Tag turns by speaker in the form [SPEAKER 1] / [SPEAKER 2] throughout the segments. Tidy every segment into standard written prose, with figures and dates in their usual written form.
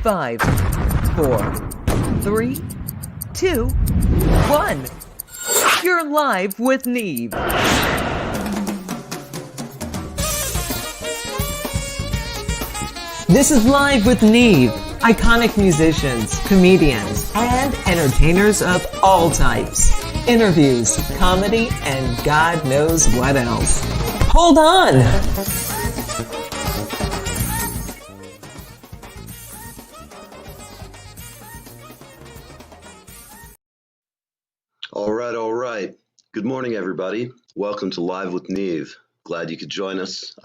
[SPEAKER 1] 5, 4, 3, 2, 1. You're live with Neve. This is Live with Neve. Iconic musicians, comedians, and entertainers of all types. Interviews, comedy, and God knows what else. Hold on!
[SPEAKER 2] All right. Good morning, everybody. Welcome to Live with Neve. Glad you could join us.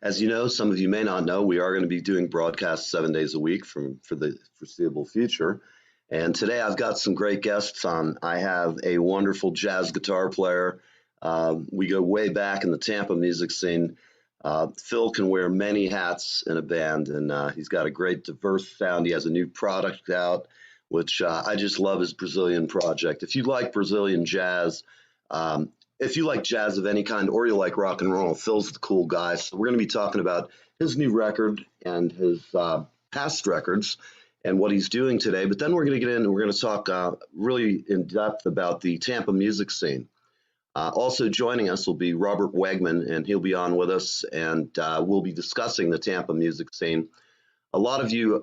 [SPEAKER 2] As you know, some of you may not know, we are going to be doing broadcasts 7 days a week for the foreseeable future. And today I've got some great guests on. I have a wonderful jazz guitar player. We go way back in the Tampa music scene. Phil can wear many hats in a band, and he's got a great diverse sound. He has a new product out, which I just love his Brazilian project. If you like Brazilian jazz, if you like jazz of any kind, or you like rock and roll, Phil's the cool guy. So we're going to be talking about his new record and his past records and what he's doing today. But then we're going to get in and we're going to talk really in depth about the Tampa music scene. Also joining us will be Robert Wegmann, and he'll be on with us, and we'll be discussing the Tampa music scene. A lot of you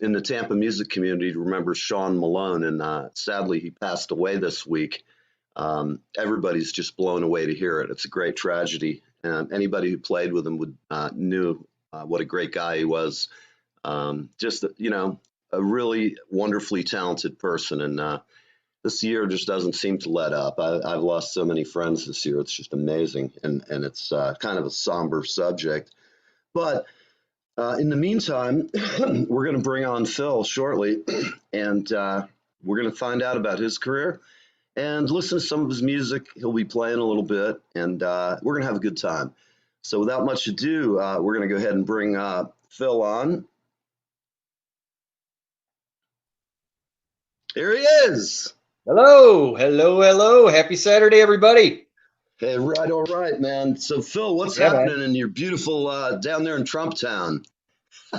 [SPEAKER 2] in the Tampa music community remember Sean Malone, and sadly he passed away this week. Everybody's just blown away to hear it. It's a great tragedy. Anybody who played with him would knew what a great guy he was. Just, you know, a really wonderfully talented person. And this year just doesn't seem to let up. I've lost so many friends this year. It's just amazing. And it's kind of a somber subject. But in the meantime, we're going to bring on Phil shortly, and we're going to find out about his career and listen to some of his music. He'll be playing a little bit, and we're going to have a good time. So without much ado, we're going to go ahead and bring Phil on. Here he is.
[SPEAKER 3] Hello. Happy Saturday, everybody.
[SPEAKER 2] Hey, right, all right, man. So Phil, what's happening in your beautiful down there in Trump Town?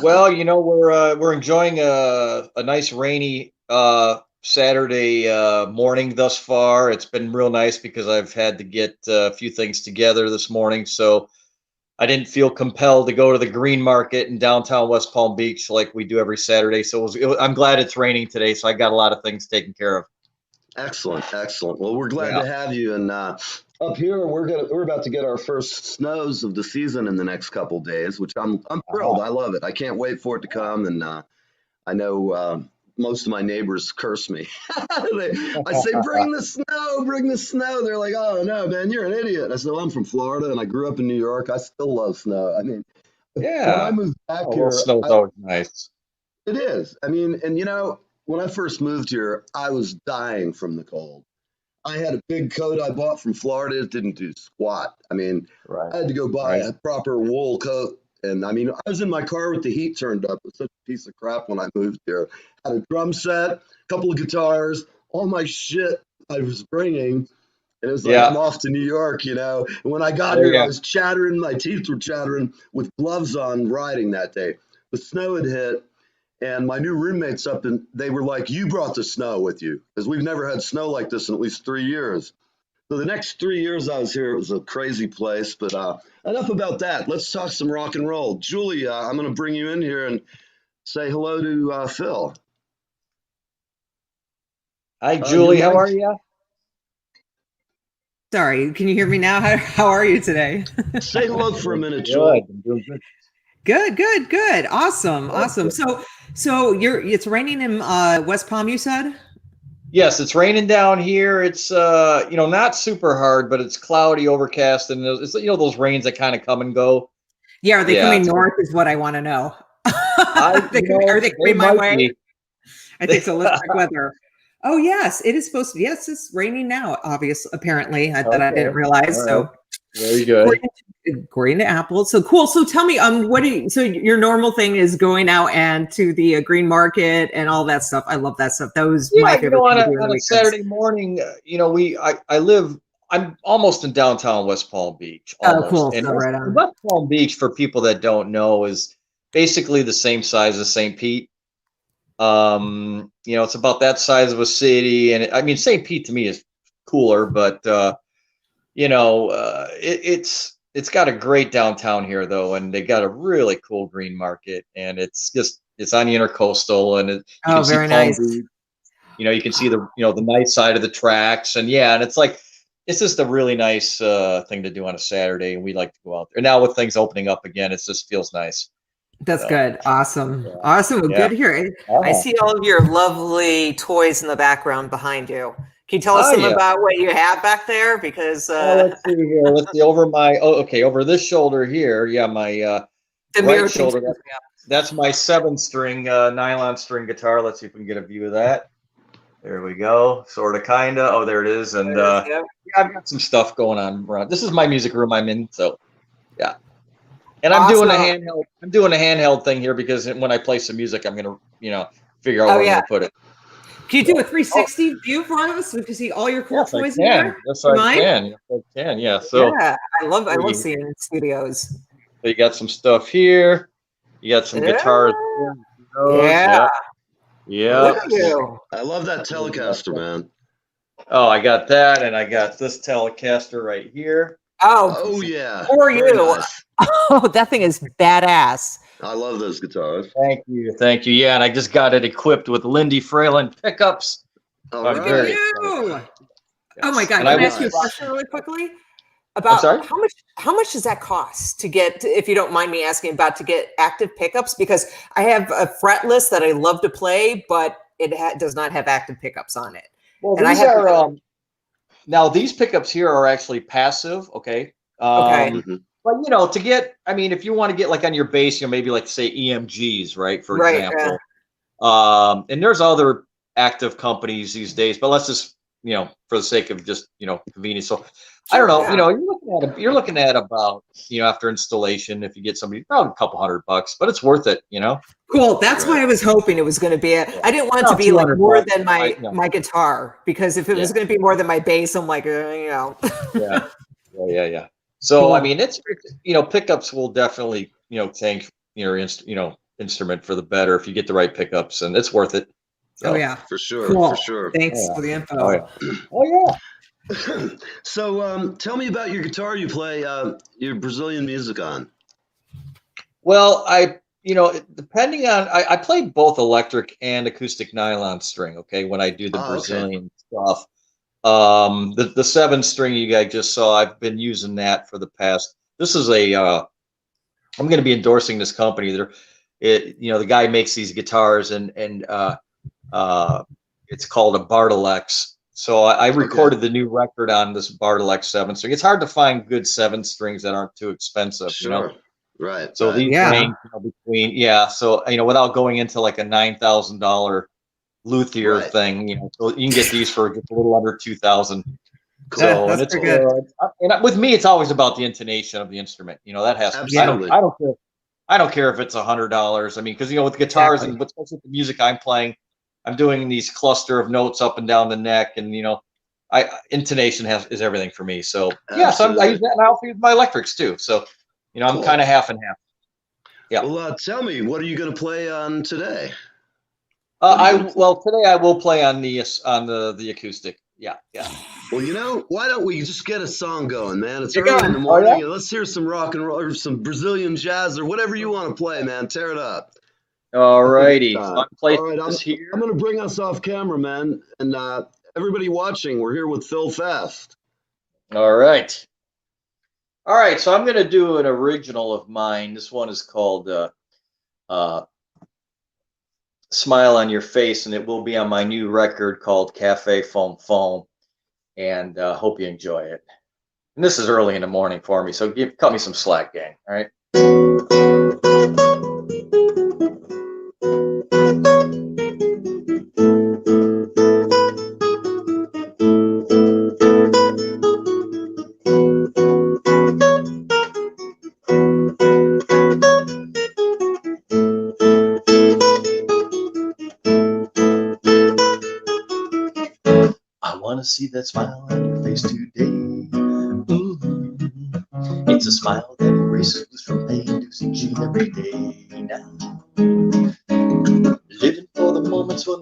[SPEAKER 3] Well, you know, we're enjoying a nice rainy Saturday morning thus far. It's been real nice because I've had to get a few things together this morning, so I didn't feel compelled to go to the Green Market in downtown West Palm Beach like we do every Saturday. So I'm glad it's raining today, so I got a lot of things taken care of.
[SPEAKER 2] Excellent. Well, we're glad to have you. And up here, we're about to get our first snows of the season in the next couple days, which I'm thrilled. I love it. I can't wait for it to come. And I know most of my neighbors curse me. I say, bring the snow. They're like, oh no, man, you're an idiot. I said, well, I'm from Florida and I grew up in New York. I still love snow. I mean, when I moved back here,
[SPEAKER 3] snow's always nice.
[SPEAKER 2] It is. I mean, and you know, when I first moved here, I was dying from the cold. I had a big coat I bought from Florida. It didn't do squat. I mean, I had to go buy a proper wool coat. And I mean, I was in my car with the heat turned up. It was such a piece of crap when I moved here. I had a drum set, a couple of guitars, all my shit I was bringing. And it was like, I'm off to New York, you know. And when I got here, I was chattering. My teeth were chattering with gloves on riding that day. The snow had hit. And my new roommates up, and they were like, you brought the snow with you, because we've never had snow like this in at least 3 years. So the next 3 years I was here, it was a crazy place. But enough about that. Let's talk some rock and roll. Julie, I'm going to bring you in here and say hello to Phil.
[SPEAKER 3] Hi, Julie. How are you?
[SPEAKER 1] Sorry, can you hear me now? How are you today?
[SPEAKER 2] Say hello for a minute, Julie.
[SPEAKER 1] Good. Awesome. So it's raining in West Palm, you said?
[SPEAKER 3] Yes, it's raining down here. It's not super hard, but it's cloudy, overcast, and it's those rains that kind of come and go.
[SPEAKER 1] Yeah, are they coming north? Is what I want to know. Are they coming my way? I think so. Let's check weather. Oh yes, it is supposed to. Yes, it's raining now. Apparently, that I didn't realize. Right. So
[SPEAKER 3] very good.
[SPEAKER 1] According to Apple. So cool. So tell me, so your normal thing is going out and to the Green Market and all that stuff. I love that stuff. That was my favorite.
[SPEAKER 3] On a Saturday morning, I'm almost in downtown West Palm Beach. Almost.
[SPEAKER 1] Oh, cool.
[SPEAKER 3] And
[SPEAKER 1] so right on.
[SPEAKER 3] West Palm Beach, for people that don't know, is basically the same size as St. Pete. You know, it's about that size of a city, and I mean, St. Pete to me is cooler, but you know, it's got a great downtown here though, and they got a really cool green market, and it's on the intercoastal, and you can see
[SPEAKER 1] very
[SPEAKER 3] Palm
[SPEAKER 1] nice.
[SPEAKER 3] Beach. You know, you can see the the nice side of the tracks, and yeah, and it's like it's just a really nice thing to do on a Saturday, and we like to go out there. Now with things opening up again, it just feels nice.
[SPEAKER 1] That's
[SPEAKER 3] So,
[SPEAKER 1] good. Awesome.
[SPEAKER 3] yeah,
[SPEAKER 1] Awesome. Well,
[SPEAKER 3] yeah.
[SPEAKER 1] good to hear. I
[SPEAKER 3] Oh,
[SPEAKER 1] see all of your lovely toys in the background behind you. Can you tell us some
[SPEAKER 3] yeah.
[SPEAKER 1] about what you have back there? Because
[SPEAKER 3] Let's see here. Let's see over my okay, over this shoulder here. Yeah, my
[SPEAKER 1] the mirror
[SPEAKER 3] right
[SPEAKER 1] thing
[SPEAKER 3] shoulder.
[SPEAKER 1] screws me up.
[SPEAKER 3] That's my 7-string nylon string guitar. Let's see if we can get a view of that. There we go. Sort of, kinda. Oh, there it is. And
[SPEAKER 1] There it is, yep.
[SPEAKER 3] yeah, I've got some stuff going on around. This is my music room I'm in. So yeah. And I'm
[SPEAKER 1] Awesome.
[SPEAKER 3] doing a handheld. I'm doing a handheld thing here because when I play some music, I'm gonna, figure out
[SPEAKER 1] Oh
[SPEAKER 3] where I'm
[SPEAKER 1] yeah.
[SPEAKER 3] gonna put it.
[SPEAKER 1] Can you do a 360 view for us so we can see all your cool
[SPEAKER 3] Yes, I
[SPEAKER 1] toys in
[SPEAKER 3] can.
[SPEAKER 1] there?
[SPEAKER 3] Yes,
[SPEAKER 1] You
[SPEAKER 3] I
[SPEAKER 1] mind?
[SPEAKER 3] can. Yes, I can. Yeah. So
[SPEAKER 1] Yeah, I love
[SPEAKER 3] you
[SPEAKER 1] seeing studios.
[SPEAKER 3] you got some stuff here. You got some
[SPEAKER 1] Yeah.
[SPEAKER 3] guitars.
[SPEAKER 1] Yeah.
[SPEAKER 3] Yeah.
[SPEAKER 1] Look at you.
[SPEAKER 2] I love that Telecaster, man.
[SPEAKER 3] Oh, I got that, and I got this Telecaster right here.
[SPEAKER 2] Oh yeah.
[SPEAKER 1] For you.
[SPEAKER 2] Nice.
[SPEAKER 1] Oh, that thing is badass.
[SPEAKER 2] I love those guitars.
[SPEAKER 3] Thank you, thank you. Yeah, and I just got it equipped with Lindy Fralin pickups.
[SPEAKER 2] All
[SPEAKER 3] I'm
[SPEAKER 2] right.
[SPEAKER 3] very
[SPEAKER 1] You.
[SPEAKER 3] excited.
[SPEAKER 1] Oh my God!
[SPEAKER 3] And
[SPEAKER 1] Can I
[SPEAKER 3] I
[SPEAKER 1] ask you a
[SPEAKER 2] was-
[SPEAKER 1] question really quickly?
[SPEAKER 3] I'm
[SPEAKER 1] About
[SPEAKER 3] sorry?
[SPEAKER 1] how much does that cost to get, if you don't mind me asking, about to get active pickups? Because I have a fretless that I love to play, but it does not have active pickups on it.
[SPEAKER 3] Well,
[SPEAKER 1] And
[SPEAKER 3] these
[SPEAKER 1] I have
[SPEAKER 3] are now these pickups here are actually passive. Okay.
[SPEAKER 1] Okay.
[SPEAKER 3] But to get, I mean, if you want to get like on your bass, maybe like say EMGs, right? For
[SPEAKER 1] Right,
[SPEAKER 3] example. And there's other active companies these days, but let's just, for the sake of just, convenience. So I don't know,
[SPEAKER 1] yeah.
[SPEAKER 3] you're looking at about, after installation, if you get somebody, probably a couple $100, but it's worth it,
[SPEAKER 1] Cool. That's why I was hoping it was going to be. I didn't want it to be like more than my guitar, because if it was going to be more than my bass, I'm like,
[SPEAKER 3] Yeah. So
[SPEAKER 1] Cool.
[SPEAKER 3] I mean, it's pickups will definitely change your instrument for the better if you get the right pickups, and it's worth it. So.
[SPEAKER 1] Oh yeah,
[SPEAKER 2] For sure.
[SPEAKER 1] cool.
[SPEAKER 2] For sure.
[SPEAKER 1] Thanks for the info.
[SPEAKER 3] Oh yeah. Oh yeah.
[SPEAKER 2] So tell me about your guitar you play your Brazilian music on.
[SPEAKER 3] Well, depending on, I play both electric and acoustic nylon string. Okay, when I do the Brazilian stuff, the 7-string you guys just saw, I've been using that for the past. This is I'm going to be endorsing this company. The guy makes these guitars, and it's called a Bartoleks. So I recorded the new record on this Bartoleks 7-string. It's hard to find good 7-strings that aren't too expensive.
[SPEAKER 2] Sure. Right.
[SPEAKER 3] So these range between So without going into like a $9,000 luthier thing, so you can get these for just a little under $2,000.
[SPEAKER 2] Cool.
[SPEAKER 3] So
[SPEAKER 1] that's
[SPEAKER 3] and it's
[SPEAKER 1] good.
[SPEAKER 3] And with me, it's always about the intonation of the instrument. That has.
[SPEAKER 2] Absolutely.
[SPEAKER 3] I don't care. I don't care if it's $100. I mean, because with guitars and especially with the music I'm playing, I'm doing these cluster of notes up and down the neck, and intonation is everything for me. So so I use that, and I also use my electrics too. So I'm kind of half and half. Yeah.
[SPEAKER 2] Well, tell me, what are you going to play on today?
[SPEAKER 3] Today I will play on the acoustic. Yeah.
[SPEAKER 2] Well, why don't we just get a song going, man? It's early in the morning, and let's hear some rock and roll or some Brazilian jazz or whatever you want to play, man. Tear it up.
[SPEAKER 3] All righty. So
[SPEAKER 2] I'm going to bring us off camera, man, and everybody watching, we're here with Phil Fast.
[SPEAKER 3] All right. So I'm going to do an original of mine. This one is called Smile on Your Face, and it will be on my new record called Cafe Foam Foam, and hope you enjoy it. And this is early in the morning for me, so cut me some slack, gang. All right. I want to see that smile on your face today. Ooh, it's a smile that erases from pain to succeed every day now. Living for the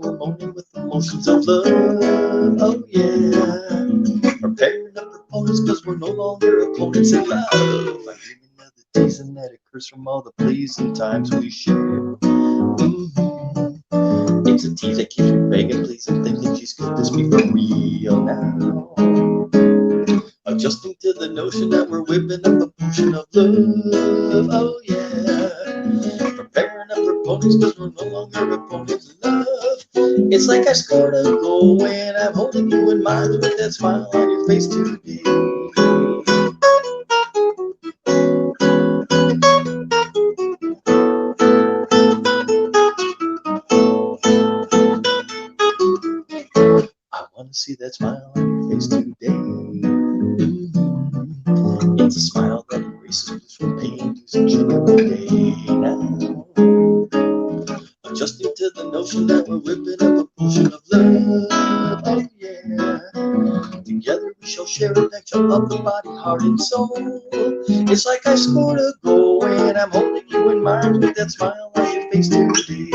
[SPEAKER 3] we're moaning with emotions of love. Oh yeah. Preparing up proponents because we're no longer opponents in love. I'm dreaming of the teasing that occurs from all the pleasing times we share. It's a tease that keeps me begging, pleasing, thinking, geez, could this be for real now? Adjusting to the notion that we're whipping up a potion of love. Oh yeah. Preparing up proponents because we're no longer opponents in love. It's like I scored a goal when I'm holding you in mind with that smile on your face today. I want to see that smile on your face today. It's a smile that erases blues from pain, dues and joy every day now. Adjusting to the notion that we're whipping up a potion of love. Oh yeah. Together we shall share adventure of the body, heart, and soul. It's like I scored a goal when I'm holding you in mind with that smile on your face today.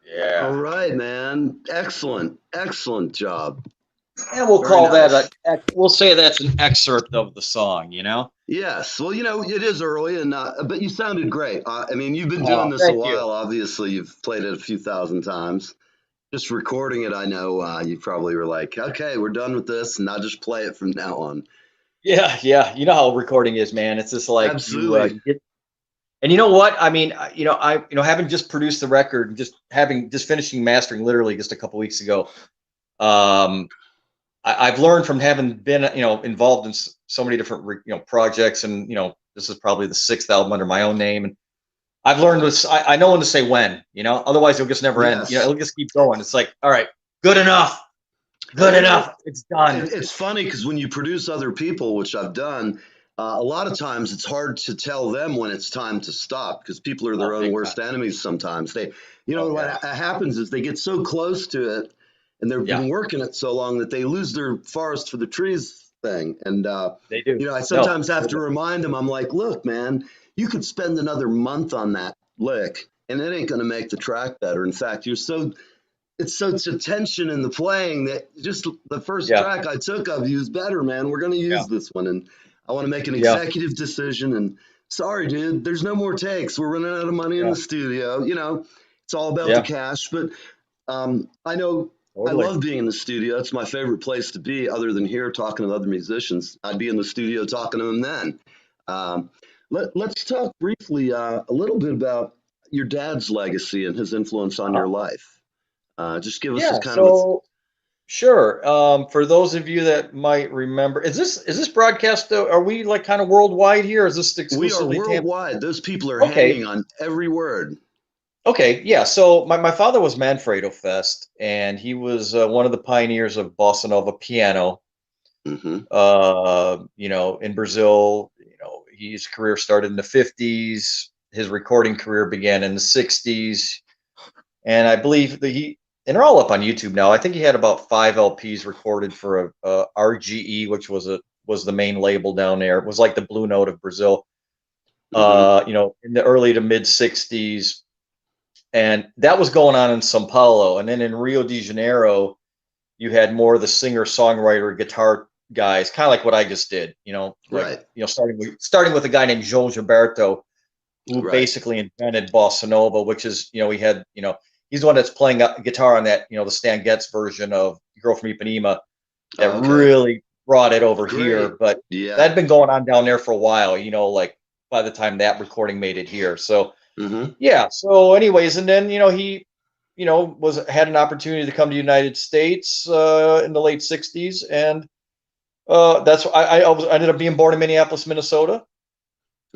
[SPEAKER 3] Yeah.
[SPEAKER 2] All right, man. Excellent. Excellent job.
[SPEAKER 3] And we'll
[SPEAKER 2] Very
[SPEAKER 3] call
[SPEAKER 2] nice.
[SPEAKER 3] that we'll say that's an excerpt of the song, you know?
[SPEAKER 2] Yes. Well, it is early, but you sounded great. I mean, you've been doing this a
[SPEAKER 3] Thank you.
[SPEAKER 2] while. Obviously, you've played it a few thousand times. Just recording it, I know you probably were like, okay, we're done with this, and I'll just play it from now on.
[SPEAKER 3] Yeah. You know how recording is, man. It's just like
[SPEAKER 2] Absolutely.
[SPEAKER 3] you get. And you know what? I mean, having just produced the record, and just finishing mastering literally just a couple weeks ago. I've learned from having been, involved in so many different, projects, and this is probably the 6th album under my own name, and I've learned this. I know when to say when, otherwise it'll just never end.
[SPEAKER 2] Yes.
[SPEAKER 3] It'll just keep going. It's like, all right, good enough. Good enough. It's done.
[SPEAKER 2] It's funny because when you produce other people, which I've done, a lot of times it's hard to tell them when it's time to stop because people are their own worst enemies sometimes. What happens is they get so close to it and they've been working it so long that they lose their forest for the trees thing. And,
[SPEAKER 3] they do.
[SPEAKER 2] I sometimes have to remind them, I'm like, look, man, you could spend another month on that lick and it ain't going to make the track better. In fact, it's such a tension in the playing that just the first track I took of you is better, man. We're going to use this one. And I want to make an executive decision. And sorry, dude, there's no more takes. We're running out of money in the studio. It's all about the cash. But I know I love being in the studio. It's my favorite place to be other than here talking to other musicians. I'd be in the studio talking to them then. Let's talk briefly a little bit about your dad's legacy and his influence on your life. Just give us
[SPEAKER 3] Sure. For those of you that might remember, is this broadcast? Are we like kind of worldwide here? Or is this exclusively?
[SPEAKER 2] We are worldwide. Those people are hanging on every word.
[SPEAKER 3] Okay, yeah. So my father was Manfredo Fest, and he was one of the pioneers of bossa nova piano.
[SPEAKER 2] Mm-hmm.
[SPEAKER 3] In Brazil, his career started in the 50s. His recording career began in the 60s, and I believe that and they're all up on YouTube now. I think he had about 5 LPs recorded for a RGE, which was the main label down there. It was like the Blue Note of Brazil.
[SPEAKER 2] Mm-hmm.
[SPEAKER 3] In the early to mid 60s. And that was going on in Sao Paulo. And then in Rio de Janeiro, you had more of the singer, songwriter, guitar guys, kind of like what I just did, starting with a guy named João Gilberto, who basically invented bossa nova, which is, he's the one that's playing guitar on that, the Stan Getz version of Girl from Ipanema that really brought it over here. But that had been going on down there for a while, like by the time that recording made it here. So, so anyways, and then, he, had an opportunity to come to the United States in the late 60s. And that's I ended up being born in Minneapolis, Minnesota.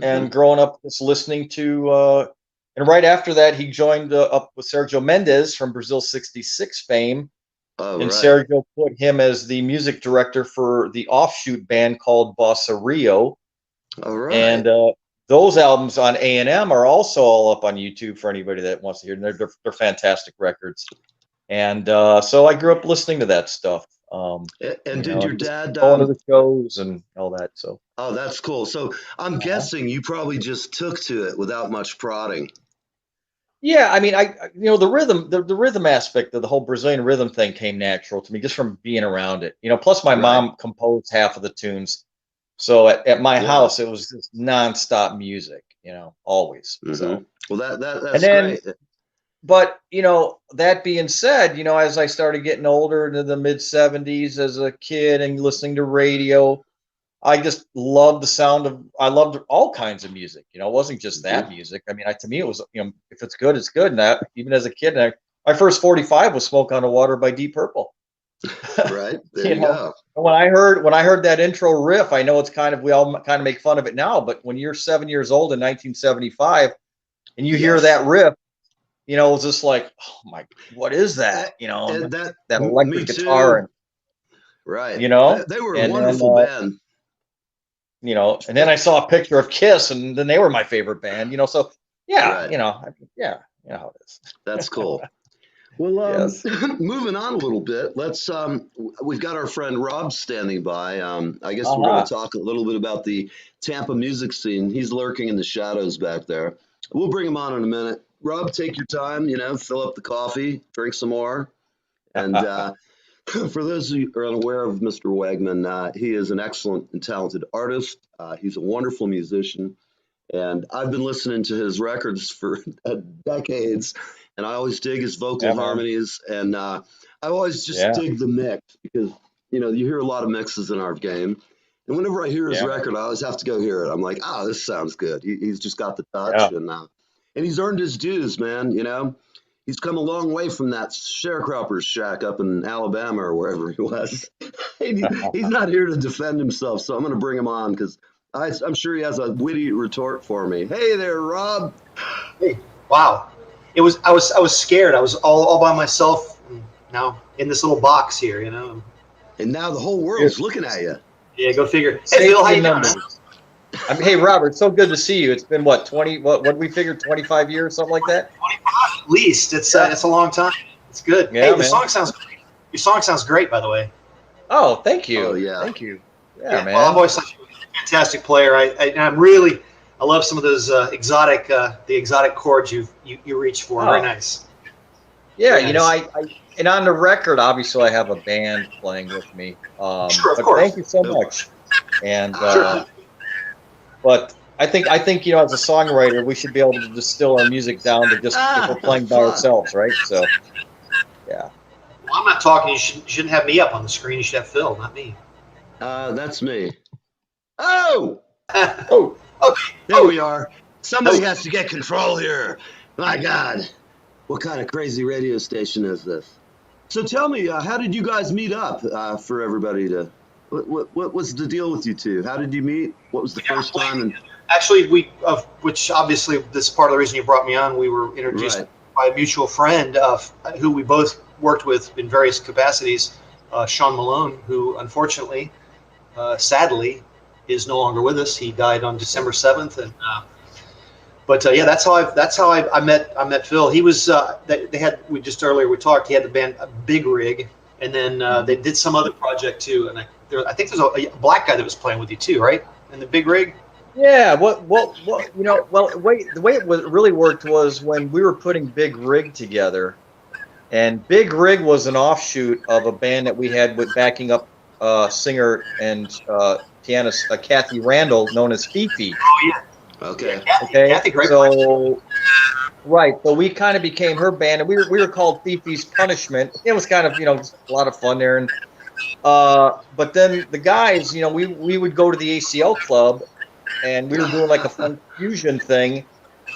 [SPEAKER 3] And growing up just listening to and right after that he joined up with Sergio Mendes from Brazil 66 fame. Sergio put him as the music director for the offshoot band called Bossa Rio. And those albums on A&M are also all up on YouTube for anybody that wants to hear them. They're fantastic records. And so I grew up listening to that stuff.
[SPEAKER 2] And did your dad
[SPEAKER 3] going to the shows and all that? So.
[SPEAKER 2] Oh, that's cool. So I'm guessing you probably just took to it without much prodding.
[SPEAKER 3] Yeah, I mean, the rhythm, the rhythm aspect of the whole Brazilian rhythm thing came natural to me just from being around it. Plus my mom composed half of the tunes. So at my house, it was just nonstop music, always. So,
[SPEAKER 2] well, that's great.
[SPEAKER 3] But, that being said, as I started getting older into the mid 70s as a kid and listening to radio, I just loved the sound I loved all kinds of music. It wasn't just that music. I mean, to me, it was, if it's good, it's good. And even as a kid, my first 45 was Smoke on the Water by Deep Purple.
[SPEAKER 2] Right. There you go.
[SPEAKER 3] When I heard that intro riff, I know we all kind of make fun of it now, but when you're 7 years old in 1975 and you hear that riff, it was just like, oh my, what is that?
[SPEAKER 2] And
[SPEAKER 3] that electric guitar. And,
[SPEAKER 2] right. They were a wonderful band.
[SPEAKER 3] And then I saw a picture of Kiss, and then they were my favorite band. So yeah,
[SPEAKER 2] right.
[SPEAKER 3] You know how it is.
[SPEAKER 2] That's cool. Well, moving on a little bit, let's. We've got our friend Rob standing by. I guess we're going to talk a little bit about the Tampa music scene. He's lurking in the shadows back there. We'll bring him on in a minute. Rob, take your time. Fill up the coffee, drink some more, and. For those who are unaware of Mr. Wegmann, he is an excellent and talented artist. He's a wonderful musician, and I've been listening to his records for decades, and I always dig his vocal harmonies, and I always just dig the mix because, you hear a lot of mixes in our game, and whenever I hear his record, I always have to go hear it. I'm like, oh, this sounds good. He's just got the touch, and he's earned his dues, man, He's come a long way from that sharecropper's shack up in Alabama or wherever he was. He's not here to defend himself, so I'm going to bring him on because I'm sure he has a witty retort for me. Hey there, Rob.
[SPEAKER 4] Hey, wow. I was scared. I was all by myself now in this little box here,
[SPEAKER 2] And now the whole world's looking at you.
[SPEAKER 4] Yeah, go figure. Hey, Bill, how you doing?
[SPEAKER 3] Hey, Robert, so good to see you. It's been what we figured 25 years, something like that?
[SPEAKER 4] 25 at least. It's a long time. It's good.
[SPEAKER 3] Yeah,
[SPEAKER 4] hey, the song sounds great. Your song sounds great, by the way.
[SPEAKER 3] Oh, thank you.
[SPEAKER 2] Oh, yeah.
[SPEAKER 3] Thank you. Yeah, man.
[SPEAKER 4] Well, I've always thought you were a fantastic player. I love some of those exotic chords you reach for. Very nice.
[SPEAKER 3] Yeah, Very nice. And on the record, obviously, I have a band playing with me.
[SPEAKER 4] Sure, of course.
[SPEAKER 3] Thank you so much. And but I think as a songwriter, we should be able to distill our music down to just if we're playing by ourselves, right? So, yeah.
[SPEAKER 4] Well, I'm not talking. You shouldn't have me up on the screen. You should have Phil, not me.
[SPEAKER 2] That's me. Oh!
[SPEAKER 4] Oh! Okay.
[SPEAKER 2] There we are. Somebody has to get control here. My God. What kind of crazy radio station is this? So tell me, how did you guys meet up for everybody to... What was the deal with you two? How did you meet? What was the first time?
[SPEAKER 4] Actually, which obviously this is part of the reason you brought me on. We were introduced by a mutual friend who we both worked with in various capacities, Sean Malone, who unfortunately, sadly, is no longer with us. He died on December 7th, and that's how I met Phil. He was we talked. He had the band Big Rig, and then they did some other project too, and I think there's a black guy that was playing with you too, right? In the Big Rig.
[SPEAKER 3] Yeah. The way it really worked was when we were putting Big Rig together, and Big Rig was an offshoot of a band that we had with backing up singer and pianist Kathy Randall, known as Fifi.
[SPEAKER 4] Oh yeah.
[SPEAKER 2] Okay.
[SPEAKER 4] Kathy, great.
[SPEAKER 3] So we kind of became her band, and we were called Fifi's Punishment. It was kind of a lot of fun there, and. But then the guys, we would go to the ACL club, and we were doing like a fun fusion thing,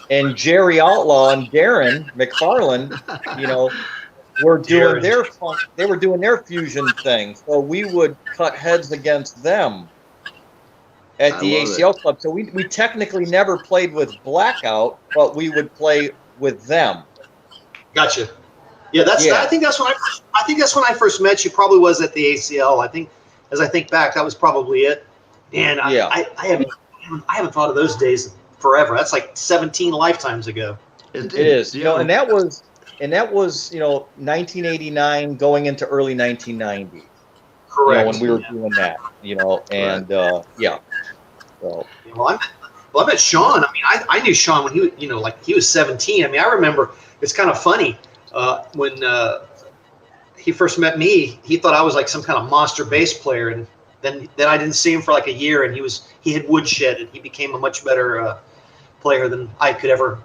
[SPEAKER 3] and Jerry Outlaw and Darren McFarland, were doing they were doing their fusion thing. So we would cut heads against them at the ACL club. So we technically never played with Blackout, but we would play with them.
[SPEAKER 4] Gotcha. Yeah, I think that's when I first met you. Probably was at the ACL. I think, as I think back, that was probably it. And I haven't thought of those days forever. That's like 17 lifetimes ago.
[SPEAKER 3] It is, and that was and that was 1989 going into early 1990.
[SPEAKER 4] Correct.
[SPEAKER 3] When we were doing that, and yeah. So.
[SPEAKER 4] Well, I met Sean. I mean, I knew Sean when he was, like he was 17. I mean, I remember it's kind of funny when he first met me. He thought I was like some kind of monster bass player, and then I didn't see him for like a year, and he had woodshedded. He became a much better player than I could ever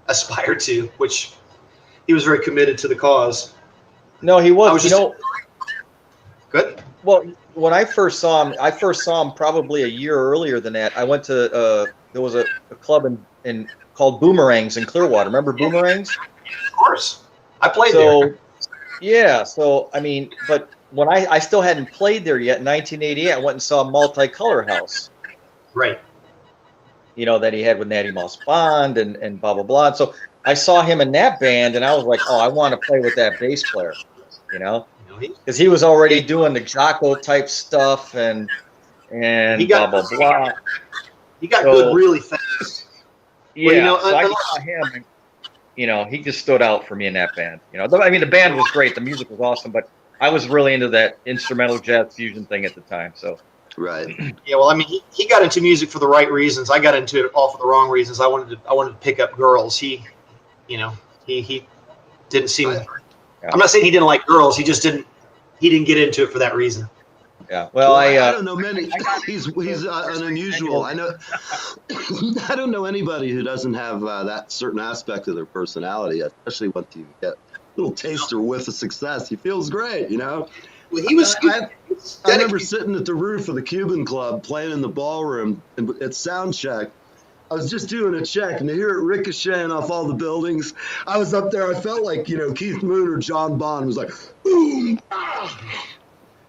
[SPEAKER 4] aspire to. Which he was very committed to the cause.
[SPEAKER 3] No, he was.
[SPEAKER 4] Good.
[SPEAKER 3] Well, when I first saw him probably a year earlier than that. I went to there was a club in called Boomerangs in Clearwater. Remember Boomerangs?
[SPEAKER 4] Of course, I played there.
[SPEAKER 3] Yeah. So I mean, but when I still hadn't played there yet in 1988, I went and saw Multicolor House.
[SPEAKER 4] Right.
[SPEAKER 3] That he had with Natty Mouse Bond and blah blah blah. And so I saw him in that band, and I was like, oh, I want to play with that bass player. Because he was already doing the Jocko type stuff and blah blah blah.
[SPEAKER 4] He got good really fast.
[SPEAKER 3] Yeah, well, so I saw him, and he just stood out for me in that band. I mean, the band was great, the music was awesome, but I was really into that instrumental jazz fusion thing at the time. So.
[SPEAKER 2] Right.
[SPEAKER 4] Yeah, well, I mean, he got into music for the right reasons. I got into it all for the wrong reasons. I wanted to pick up girls. He didn't seem. I'm not saying he didn't like girls. He just didn't. He didn't get into it for that reason.
[SPEAKER 3] Yeah. Well, I
[SPEAKER 2] don't know many. He's an unusual. I know. I don't know anybody who doesn't have that certain aspect of their personality, especially once you get a little taste or whiff of success. He feels great, Well,
[SPEAKER 4] he was.
[SPEAKER 2] I remember sitting at the roof of the Cuban Club playing in the ballroom at sound check. I was just doing a check, and to hear it ricocheting off all the buildings, I was up there. I felt like, Keith Moon or John Bond was like, boom, ah.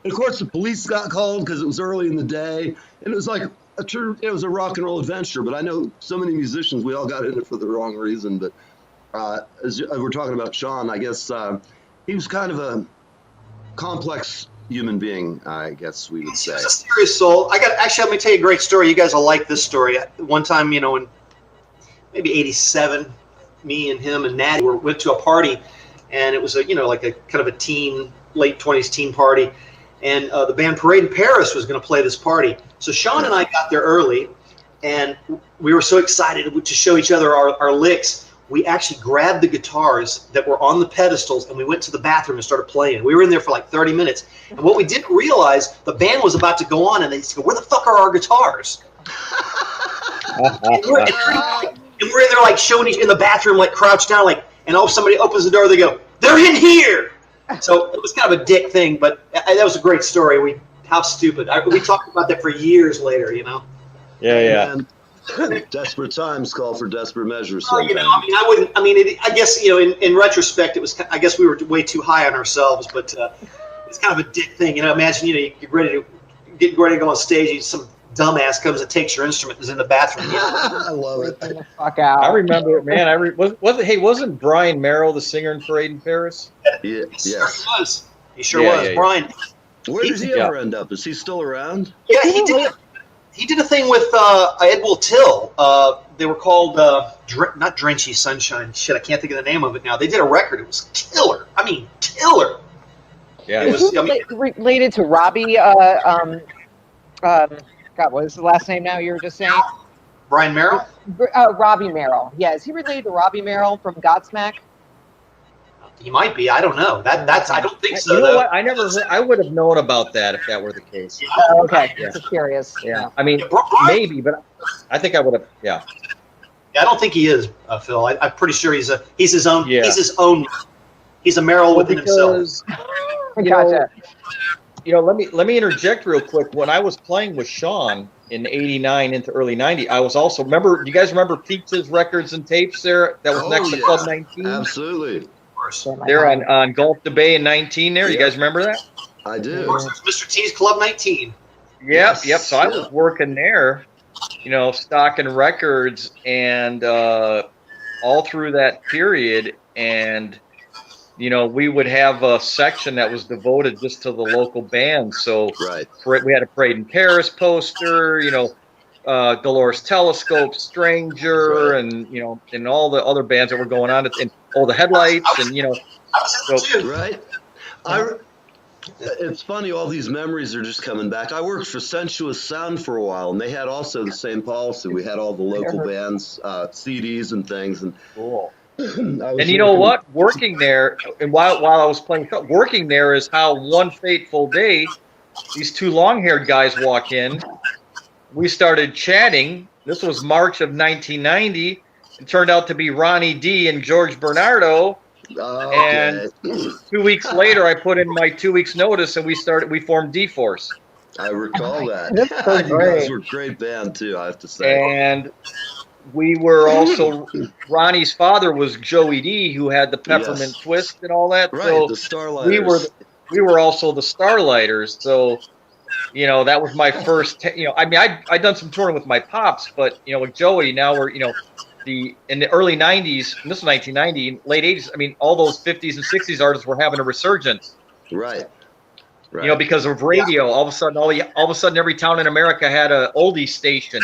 [SPEAKER 2] And of course, the police got called because it was early in the day, and it was like it was a rock and roll adventure. But I know so many musicians, we all got in it for the wrong reason. But as we're talking about Sean, I guess he was kind of a complex human being, I guess we would say.
[SPEAKER 4] He's a serious soul. Let me tell you a great story. You guys will like this story. One time, in maybe '87, me and him and Natty went to a party, and it was like a kind of a late 20s teen party, and the band Parade in Paris was going to play this party. So Sean and I got there early, and we were so excited to show each other our licks. We actually grabbed the guitars that were on the pedestals, and we went to the bathroom and started playing. We were in there for like 30 minutes. And what we didn't realize, the band was about to go on, and they said, where the fuck are our guitars? and we're in there like showing in the bathroom, like crouched down, and somebody opens the door, they go, they're in here! So it was kind of a dick thing, but that was a great story. How stupid. We talked about that for years later,
[SPEAKER 3] Yeah.
[SPEAKER 2] Desperate times call for desperate measures.
[SPEAKER 4] Well, I guess, in retrospect, it was, I guess we were way too high on ourselves, but it's kind of a dick thing. Imagine, you're getting ready to go on stage, and some dumbass comes and takes your instrument and is in the bathroom.
[SPEAKER 2] I love it.
[SPEAKER 1] Fuck out.
[SPEAKER 3] I remember it, man. Wasn't Brian Merrill the singer in Parade in Paris?
[SPEAKER 2] Yeah,
[SPEAKER 4] yes. He was. He sure was.
[SPEAKER 3] Yeah.
[SPEAKER 4] Brian.
[SPEAKER 2] Where did he ever end up? Is he still around?
[SPEAKER 4] Yeah, he did. He did a thing with Ed Will Till. They were called not Drenchy Sunshine. Shit, I can't think of the name of it now. They did a record. It was killer. I mean, killer.
[SPEAKER 3] Yeah.
[SPEAKER 1] It was related to Robbie. God, what is the last name now? You were just saying.
[SPEAKER 4] Brian Merrill.
[SPEAKER 1] Robbie Merrill. Yeah, is he related to Robbie Merrill from Godsmack?
[SPEAKER 4] He might be. I don't know. That's. I don't think so.
[SPEAKER 3] You know what? I would have known about that if that were the case.
[SPEAKER 4] Yeah.
[SPEAKER 1] Okay.
[SPEAKER 3] Yeah.
[SPEAKER 1] Just curious.
[SPEAKER 3] Yeah. I mean, maybe, but I think I would have. Yeah.
[SPEAKER 4] I don't think he is, Phil. I'm pretty sure he's his own.
[SPEAKER 3] Yeah.
[SPEAKER 4] He's his own. He's a Merrill within himself.
[SPEAKER 1] Gotcha.
[SPEAKER 3] Let me interject real quick. When I was playing with Sean in '89 into early '90, I was also do you guys remember Peach's Records and Tapes there? That was next to Club 19.
[SPEAKER 2] Absolutely.
[SPEAKER 3] They're on Gulf to Bay in 19 there. You guys remember that?
[SPEAKER 2] I do.
[SPEAKER 4] Of course, Mr. T's Club 19.
[SPEAKER 3] Yep. So I was working there, stocking records and all through that period. And, we would have a section that was devoted just to the local bands. So
[SPEAKER 2] right.
[SPEAKER 3] We had a Parade in Paris poster, Dolores Telescope, Stranger, and and all the other bands that were going on, and all the Headlights, and
[SPEAKER 2] right. It's funny, all these memories are just coming back. I worked for Sensuous Sound for a while, and they had also the same policy. We had all the local bands, CDs and things, and
[SPEAKER 3] cool. And you know what? Working there, and while I was playing, working there is how one fateful day, these two long-haired guys walk in. We started chatting. This was March of 1990. It turned out to be Ronnie D and George Bernardo. And 2 weeks later, I put in my 2 weeks notice, and we formed D-Force.
[SPEAKER 2] I recall that.
[SPEAKER 5] That's so
[SPEAKER 2] You guys were a great band too, I have to say.
[SPEAKER 3] And we were also, Ronnie's father was Joey D, who had the Peppermint Twist and all that.
[SPEAKER 2] Right,
[SPEAKER 3] so
[SPEAKER 2] the Starlighters.
[SPEAKER 3] We were also the Starlighters. So, that was my first. I'd done some touring with my pops, but with Joey, now we're in the early 90s, and this was 1990, late 80s, all those 50s and 60s artists were having a resurgence.
[SPEAKER 2] Right.
[SPEAKER 3] Because of radio. All of a sudden, every town in America had an oldie station,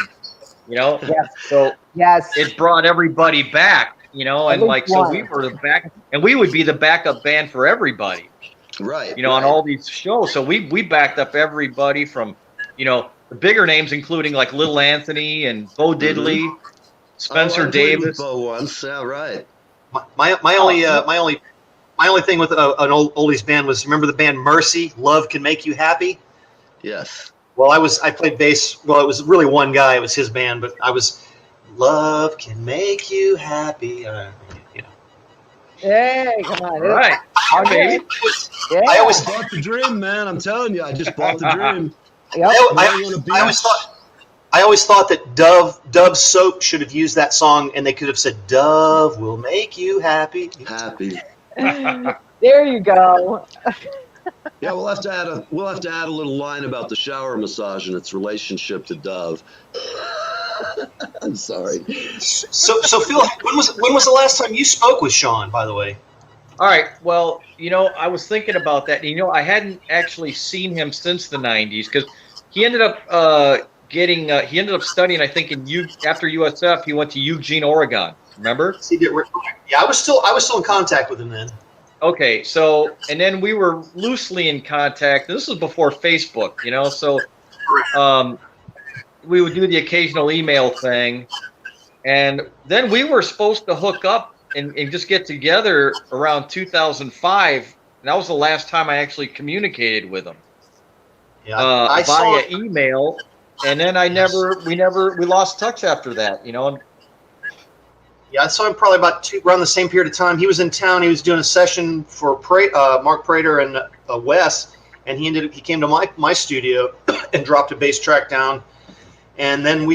[SPEAKER 5] Yes.
[SPEAKER 3] So
[SPEAKER 5] yes,
[SPEAKER 3] it brought everybody back, and so we were the back, and we would be the backup band for everybody.
[SPEAKER 2] Right.
[SPEAKER 3] On all these shows. So we backed up everybody from, the bigger names, including like Little Anthony and Bo Diddley. Spencer Davis.
[SPEAKER 2] Once, yeah, right.
[SPEAKER 4] My only thing with an old oldies band was, remember the band Mercy? Love Can Make You Happy.
[SPEAKER 2] Yes.
[SPEAKER 4] Well, I played bass. Well, it was really one guy. It was his band, but I was Love Can Make You Happy.
[SPEAKER 5] Hey, come on!
[SPEAKER 3] All right.
[SPEAKER 5] Okay.
[SPEAKER 4] I always
[SPEAKER 2] bought the dream, man. I'm telling you, I just bought the dream.
[SPEAKER 5] Yep.
[SPEAKER 4] I always thought that Dove soap should have used that song, and they could have said, "Dove will make you happy."
[SPEAKER 2] Happy.
[SPEAKER 5] There you go.
[SPEAKER 2] Yeah, we'll have to add a little line about the shower massage and its relationship to Dove. I'm sorry.
[SPEAKER 4] So Phil, when was the last time you spoke with Sean, by the way?
[SPEAKER 3] All right. Well, I was thinking about that. I hadn't actually seen him since the 90s, because he ended up he ended up studying, I think, after USF, he went to Eugene, Oregon. Remember?
[SPEAKER 4] Yeah, I was still in contact with him then.
[SPEAKER 3] Okay, so, and then we were loosely in contact. This was before Facebook, so we would do the occasional email thing. And then we were supposed to hook up and just get together around 2005. And that was the last time I actually communicated with him.
[SPEAKER 4] Yeah,
[SPEAKER 3] via email. And then we lost touch after that,
[SPEAKER 4] Yeah, I saw him probably around the same period of time. He was in town. He was doing a session for Mark Prater and Wes, and he came to my studio and dropped a bass track down, and then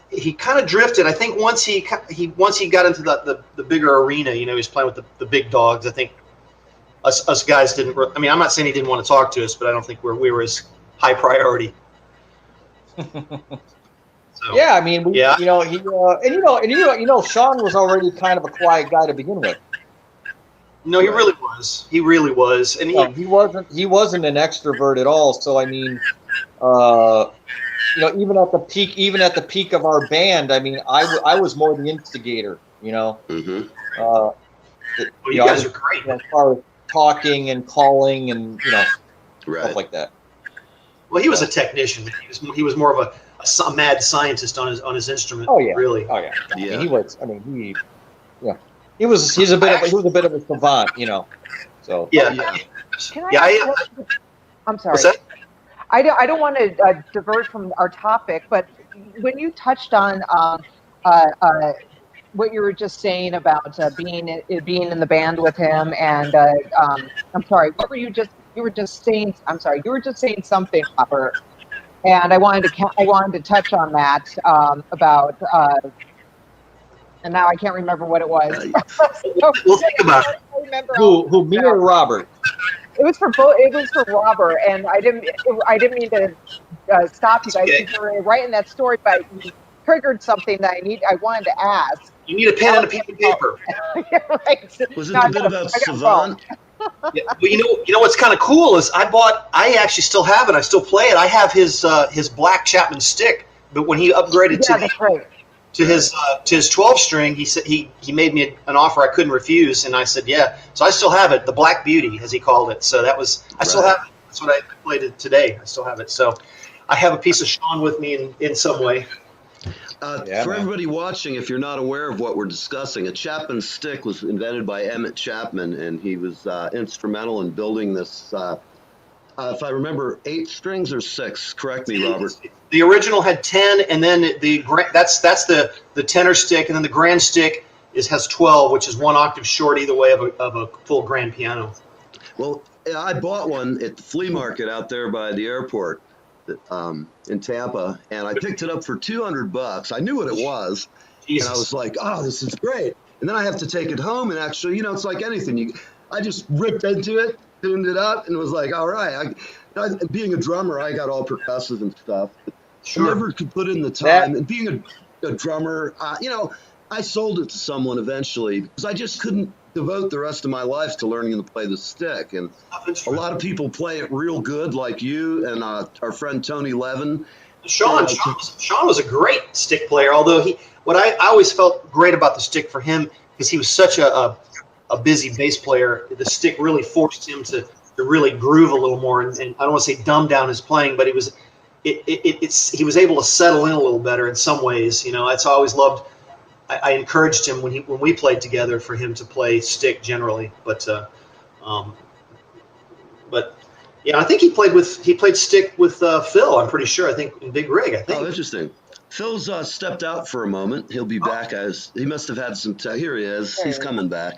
[SPEAKER 4] he kind of drifted. I think once he got into the bigger arena, he was playing with the big dogs. I think us guys didn't. I'm not saying he didn't want to talk to us, but I don't think we were his high priority. So,
[SPEAKER 3] yeah, Sean was already kind of a quiet guy to begin with.
[SPEAKER 4] No, he really was. He really was, and
[SPEAKER 3] he wasn't an extrovert at all. So even at the peak of our band, I was more the instigator.
[SPEAKER 2] Mm-hmm.
[SPEAKER 4] You guys are great.
[SPEAKER 3] As far as talking and calling and stuff like that.
[SPEAKER 4] Well, he was a technician. He was more of a mad scientist on his instrument.
[SPEAKER 3] Oh yeah,
[SPEAKER 4] really.
[SPEAKER 3] Oh yeah. He was. He was a bit of a savant, So
[SPEAKER 4] yeah.
[SPEAKER 5] I'm sorry.
[SPEAKER 4] What's that?
[SPEAKER 5] I don't want to divert from our topic, but when you touched on what you were just saying about being in the band with him, and I'm sorry, what were you just? You were just saying. I'm sorry. You were just saying something, Robert. And I wanted to touch on that about, and now I can't remember what it was.
[SPEAKER 4] We'll think about it.
[SPEAKER 3] Who, me or Robert?
[SPEAKER 5] It was for both. It was for Robert, and I didn't mean to stop you guys.
[SPEAKER 4] Okay.
[SPEAKER 5] You were writing that story, but you triggered something that I wanted to ask.
[SPEAKER 4] You need a pen and a piece of paper.
[SPEAKER 5] Right.
[SPEAKER 2] Was it the bit about Savant?
[SPEAKER 4] Yeah. Well, you know what's kind of cool is I actually still have it. I still play it. I have his Black Chapman stick but when he upgraded
[SPEAKER 5] that's right.
[SPEAKER 4] to his 12 string, he said he made me an offer I couldn't refuse, and I said yeah. So I still have it, the Black Beauty as he called it. So I still have it. That's what I played it today. I still have it. So I have a piece of Sean with me in some way.
[SPEAKER 2] For everybody watching, if you're not aware of what we're discussing, a Chapman stick was invented by Emmett Chapman, and he was instrumental in building this. If I remember, 8 strings or 6. Correct me, Robert.
[SPEAKER 4] The original had 10, and then that's the tenor stick, and then the grand stick has 12, which is 1 octave short either way of a full grand piano.
[SPEAKER 2] Well, I bought one at the flea market out there by the airport in Tampa, and I picked it up for $200. I knew what it was,
[SPEAKER 4] Jesus.
[SPEAKER 2] and I was like, "Oh, this is great!" And then I have to take it home, and actually, it's like anything. I just ripped into it, tuned it up, and was like, "All right." Being a drummer, I got all percussive and stuff.
[SPEAKER 4] Sure.
[SPEAKER 2] I never could put in the time. And being a drummer, I sold it to someone eventually because I just couldn't devote the rest of my life to learning to play the stick. And a lot of people play it real good, like you and our friend Tony Levin.
[SPEAKER 4] Sean was a great stick player, although what I always felt great about the stick for him because he was such a busy bass player. The stick really forced him to really groove a little more, and I don't want to say dumb down his playing, but he was able to settle in a little better in some ways. That's I always loved. I encouraged him when we played together for him to play stick generally, but yeah, I think he played stick with Phil. I'm pretty sure. I think in Big Rig. I think.
[SPEAKER 2] Oh, interesting. Phil's stepped out for a moment. He'll be back as he must have had some. Here he is. He's coming back.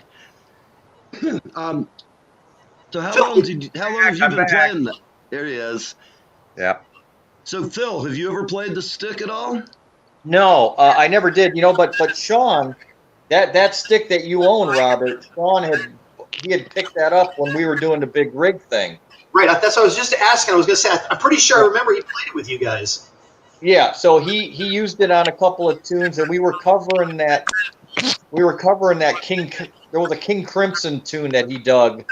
[SPEAKER 2] So how long have you been playing that? There he is.
[SPEAKER 3] Yeah.
[SPEAKER 2] So Phil, have you ever played the stick at all?
[SPEAKER 3] No, I never did. But Sean, that stick that you own, Robert, Sean had picked that up when we were doing the Big Rig thing.
[SPEAKER 4] Right. That's what I was just asking. I was going to say I'm pretty sure I remember he played it with you guys.
[SPEAKER 3] Yeah. So he used it on a couple of tunes, and we were covering that. King. There was a King Crimson tune that he dug.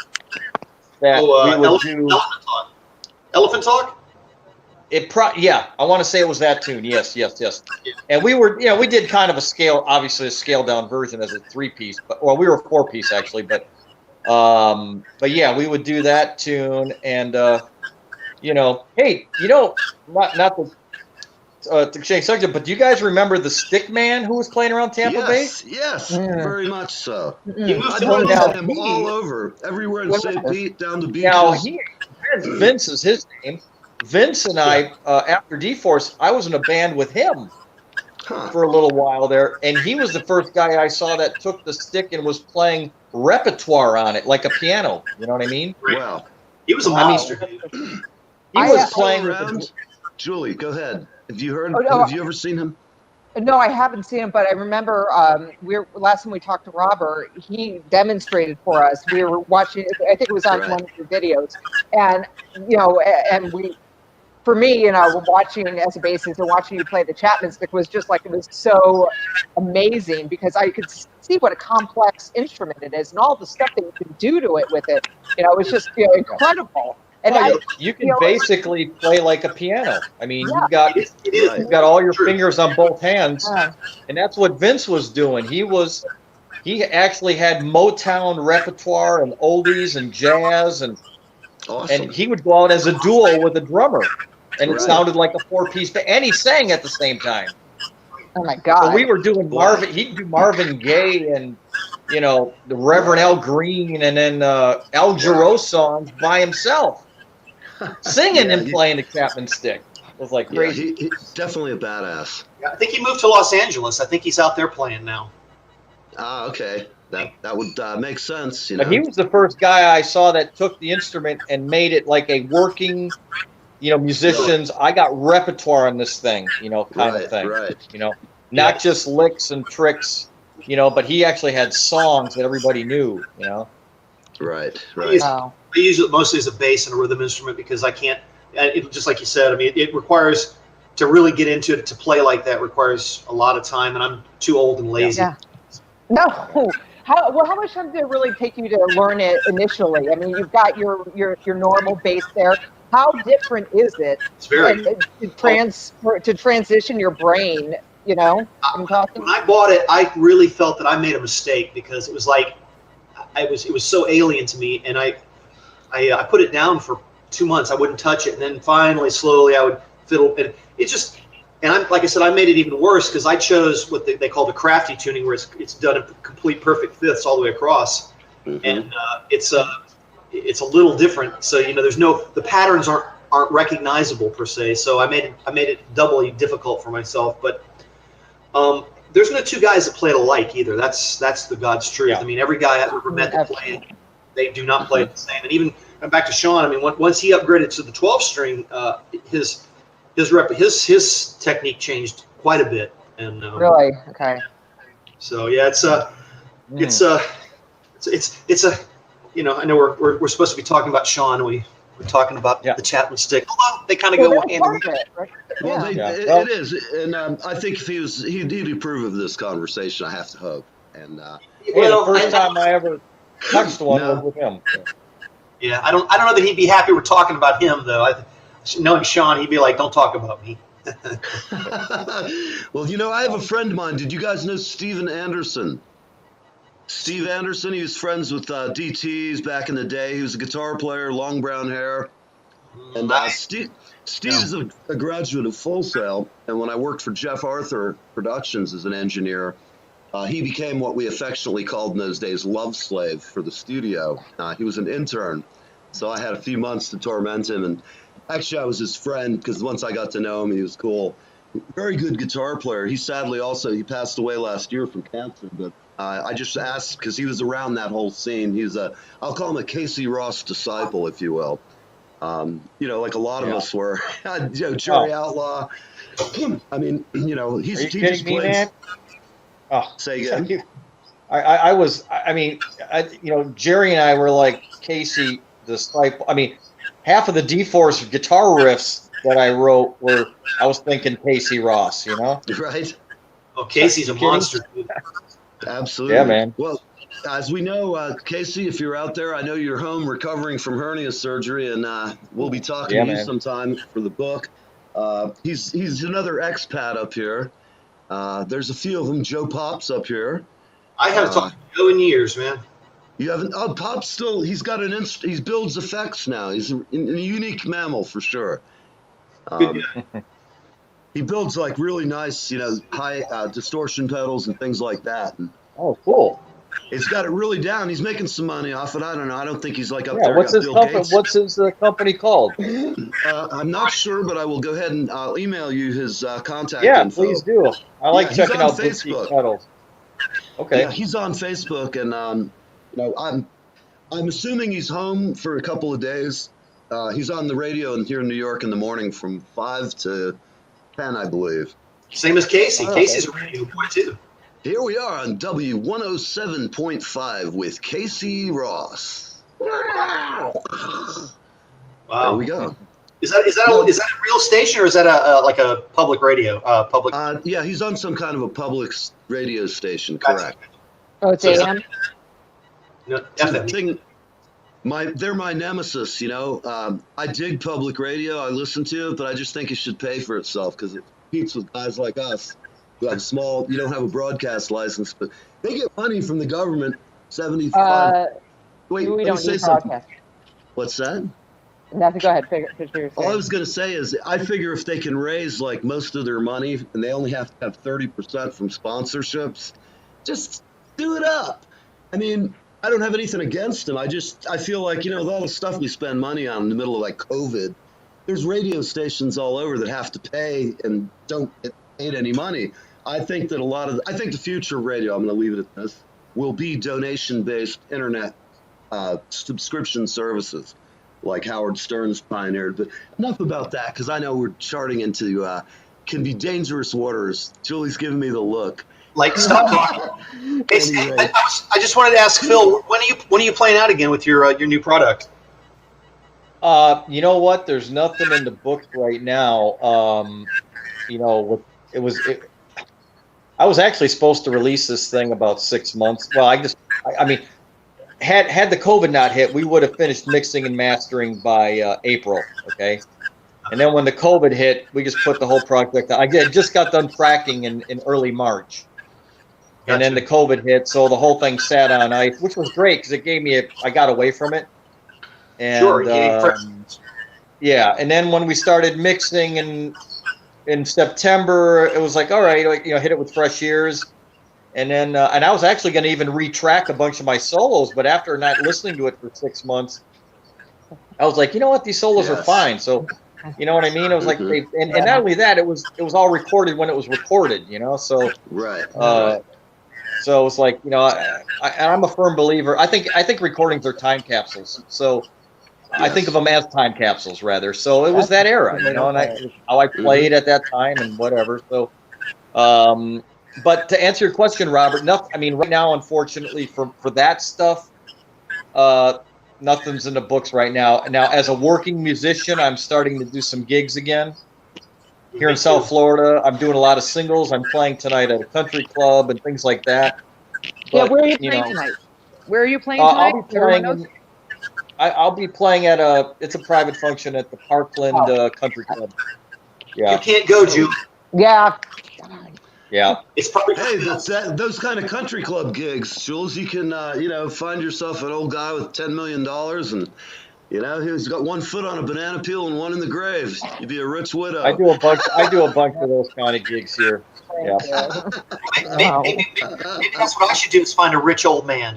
[SPEAKER 3] That we would do.
[SPEAKER 4] Elephant Talk.
[SPEAKER 3] I want to say it was that tune. Yes. And we were, we did kind of a scale down version as a 3-piece, we were a 4-piece actually, but yeah, we would do that tune, and hey, not to change subject, but do you guys remember the Stick Man who was playing around Tampa Bay?
[SPEAKER 2] Yes, very much so.
[SPEAKER 4] He moved
[SPEAKER 2] I played him all over, everywhere in St. Pete, down the beaches.
[SPEAKER 3] Now Vince is his name. Vince and I, after D-Force, I was in a band with him for a little while there, and he was the first guy I saw that took the stick and was playing repertoire on it like a piano. You know what I mean?
[SPEAKER 2] Wow.
[SPEAKER 4] He was a monster.
[SPEAKER 3] He was playing
[SPEAKER 2] around. Julie, go ahead. Have you heard? Have you ever seen him?
[SPEAKER 5] No, I haven't seen him, but I remember last time we talked to Robert, he demonstrated for us. We were watching. I think it was on one of your videos, and for me, watching as a bassist and watching you play the Chapman stick was just like, it was so amazing because I could see what a complex instrument it is and all the stuff that you can do to it with it. It was just incredible. And
[SPEAKER 3] you can basically play like a piano. I mean, you've got all your fingers on both hands, and that's what Vince was doing. He actually had Motown repertoire and oldies and jazz, and
[SPEAKER 2] awesome.
[SPEAKER 3] And he would go out as a duo with a drummer, and it sounded like a 4-piece band. And he sang at the same time.
[SPEAKER 5] Oh my God!
[SPEAKER 3] So we were doing Marvin. He'd do Marvin Gaye and the Reverend Al Green, and then Al Jarreau songs by himself, singing and playing the Chapman stick. It was like crazy.
[SPEAKER 2] He's definitely a badass.
[SPEAKER 4] Yeah, I think he moved to Los Angeles. I think he's out there playing now.
[SPEAKER 2] Ah, okay. That would make sense.
[SPEAKER 3] But he was the first guy I saw that took the instrument and made it like a working, musicians. I got repertoire on this thing, kind of thing.
[SPEAKER 2] Right.
[SPEAKER 3] Not just licks and tricks, but he actually had songs that everybody knew,
[SPEAKER 2] Right.
[SPEAKER 5] Wow.
[SPEAKER 4] I use it mostly as a bass and a rhythm instrument because I can't. Just like you said, I mean, it requires to really get into it, to play like that requires a lot of time, and I'm too old and lazy.
[SPEAKER 5] Yeah. No. How much time did it really take you to learn it initially? I mean, you've got your normal bass there. how different is it?
[SPEAKER 4] It's very.
[SPEAKER 5] To transition your brain, you know? I'm talking.
[SPEAKER 4] When I bought it, I really felt that I made a mistake because it was like it was so alien to me, and I put it down for 2 months. I wouldn't touch it, and then finally, slowly, I would fiddle. And it just, and I'm like I said, I made it even worse because I chose what they call the crafty tuning, where it's done in complete perfect fifths all the way across, and it's a little different. So there's the patterns aren't recognizable per se. So I made it doubly difficult for myself. But there's no two guys that play it alike either. That's the God's truth.
[SPEAKER 3] Yeah.
[SPEAKER 4] I mean, every guy I've ever met that played, they do not play it the same. And even back to Sean, I mean, once he upgraded to the 12 string, his technique changed quite a bit. And
[SPEAKER 5] Really? Okay.
[SPEAKER 4] So yeah, it's a I know we're supposed to be talking about Sean. We're talking about the Chapman stick. Although they kind of go hand in hand.
[SPEAKER 2] Well, it is, and I think if he'd approve of this conversation. I have to hope. And
[SPEAKER 3] the first time I ever touched one was with him.
[SPEAKER 4] Yeah, I don't know that he'd be happy we're talking about him though. Knowing Sean, he'd be like, "Don't talk about me."
[SPEAKER 2] Well, I have a friend of mine. Did you guys know Steven Anderson? Steve Anderson, he was friends with DTs back in the day. He was a guitar player, long brown hair. And Steve is a graduate of Full Sail. And when I worked for Jeff Arthur Productions as an engineer, he became what we affectionately called in those days love slave for the studio. He was an intern. So I had a few months to torment him. And actually, I was his friend because once I got to know him, he was cool. Very good guitar player. He sadly he passed away last year from cancer, but I just asked because he was around that whole scene. I'll call him a Casey Ross disciple, if you will. Like a lot of us were. Jerry Outlaw. I mean, he's just
[SPEAKER 3] me, man? Oh,
[SPEAKER 2] say again.
[SPEAKER 3] Jerry and I were like Casey disciple. I mean, half of the D-Force guitar riffs that I wrote I was thinking Casey Ross,
[SPEAKER 2] Right.
[SPEAKER 4] Oh, Casey's a monster.
[SPEAKER 2] Absolutely.
[SPEAKER 3] Yeah, man.
[SPEAKER 2] Well, as we know, Casey, if you're out there, I know you're home recovering from hernia surgery, and we'll be talking to you sometime for the book. He's another expat up here. There's a few of them. Joe Pop's up here.
[SPEAKER 4] I haven't talked to Joe in years, man.
[SPEAKER 2] You haven't? Oh, Pop's still. He's got he builds effects now. He's a unique mammal for sure. He builds like really nice, high distortion pedals and things like that. And
[SPEAKER 3] oh, cool.
[SPEAKER 2] He's got it really down. He's making some money off it. I don't know. I don't think he's like up there.
[SPEAKER 3] What's his company? What's his company called?
[SPEAKER 2] I'm not sure, but I will go ahead and I'll email you his contact info.
[SPEAKER 3] Please do. I like checking out Facebook pedals. Okay.
[SPEAKER 2] Yeah, he's on Facebook, and I'm assuming he's home for a couple of days. He's on the radio here in New York in the morning from 5 to 10, I believe.
[SPEAKER 4] Same as Casey. Casey's a radio boy too.
[SPEAKER 2] Here we are on W107.5 with Casey Ross. Wow. There we go.
[SPEAKER 4] Is that a real station or is that a public radio?
[SPEAKER 2] Yeah, he's on some kind of a public radio station. Correct.
[SPEAKER 5] Oh, it's AM.
[SPEAKER 4] No,
[SPEAKER 2] they're my nemesis. I dig public radio. I listen to it, but I just think it should pay for itself because it competes with guys like us. You don't have a broadcast license, but they get money from the government. 75.
[SPEAKER 5] We don't need broadcast.
[SPEAKER 2] What's that?
[SPEAKER 5] Nothing. Go ahead.
[SPEAKER 2] All I was going to say is I figure if they can raise like most of their money and they only have to have 30% from sponsorships, just do it up. I mean, I don't have anything against them. I feel like, with all the stuff we spend money on in the middle of like COVID, there's radio stations all over that have to pay and don't get paid any money. I think that the future of radio, I'm going to leave it at this, will be donation-based internet subscription services like Howard Stern's pioneered. But enough about that, because I know we're charting into can be dangerous waters. Julie's giving me the look.
[SPEAKER 4] Like, stop talking. I just wanted to ask Phil, when are you playing out again with your new product?
[SPEAKER 3] You know what? There's nothing in the book right now. I was actually supposed to release this thing about 6 months. Well, had the COVID not hit, we would have finished mixing and mastering by April. Okay. And then when the COVID hit, we just put the whole project out. I just got done tracking in early March.
[SPEAKER 4] Gotcha.
[SPEAKER 3] And then the COVID hit, so the whole thing sat on ice, which was great because it gave me I got away from it. And,
[SPEAKER 4] sure.
[SPEAKER 3] yeah. And then when we started mixing in September, it was like, all right, hit it with fresh ears. And then, and I was actually going to even retrack a bunch of my solos, but after not listening to it for 6 months, I was like, you know what, these solos are fine. So, you know what I mean? It was like, and not only that, it was all recorded when it was recorded, So,
[SPEAKER 2] right.
[SPEAKER 3] So it's like, I'm a firm believer. I think recordings are time capsules. So I think of them as time capsules rather. So it was that era, and how I played at that time and whatever. So, but to answer your question, Robert, right now, unfortunately, for that stuff, nothing's in the books right now. Now, as a working musician, I'm starting to do some gigs again here in South Florida. I'm doing a lot of singles. I'm playing tonight at a country club and things like that. But,
[SPEAKER 5] where are you playing tonight? Where are you playing tonight?
[SPEAKER 3] I'll be playing at it's a private function at the Parkland Country Club. Yeah.
[SPEAKER 4] You can't go, Julie.
[SPEAKER 5] Yeah.
[SPEAKER 3] Yeah.
[SPEAKER 4] It's probably
[SPEAKER 2] those kind of country club gigs, Jules. You can find yourself an old guy with $10 million and he's got one foot on a banana peel and one in the grave. You'd be a rich widow.
[SPEAKER 3] I do a bunch of those kind of gigs here. Yeah.
[SPEAKER 4] Maybe that's what I should do is find a rich old man,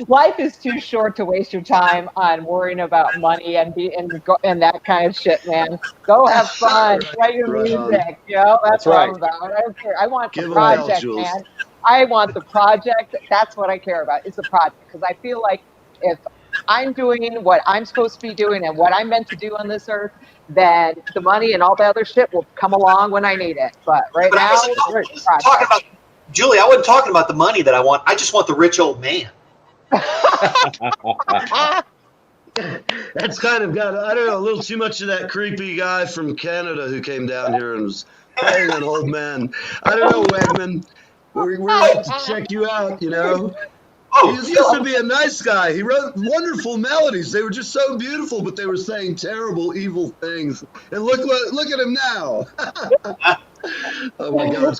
[SPEAKER 5] Life is too short to waste your time on worrying about money and that kind of shit, man. Go have fun, write your music, That's what I'm about. I don't care. I want the project, man. I want the project. That's what I care about, is the project. Because I feel like if I'm doing what I'm supposed to be doing and what I'm meant to do on this earth, then the money and all the other shit will come along when I need it. But now,
[SPEAKER 4] talking about, Julie, I wasn't talking about the money that I want. I just want the rich old man.
[SPEAKER 2] That's kind of got, I don't know, a little too much of that creepy guy from Canada who came down here and was playing an old man. I don't know, Wegmann. We're going to check you out,
[SPEAKER 4] Oh,
[SPEAKER 2] he used to be a nice guy. He wrote wonderful melodies. They were just so beautiful, but they were saying terrible, evil things. And look at him now. Oh my gosh.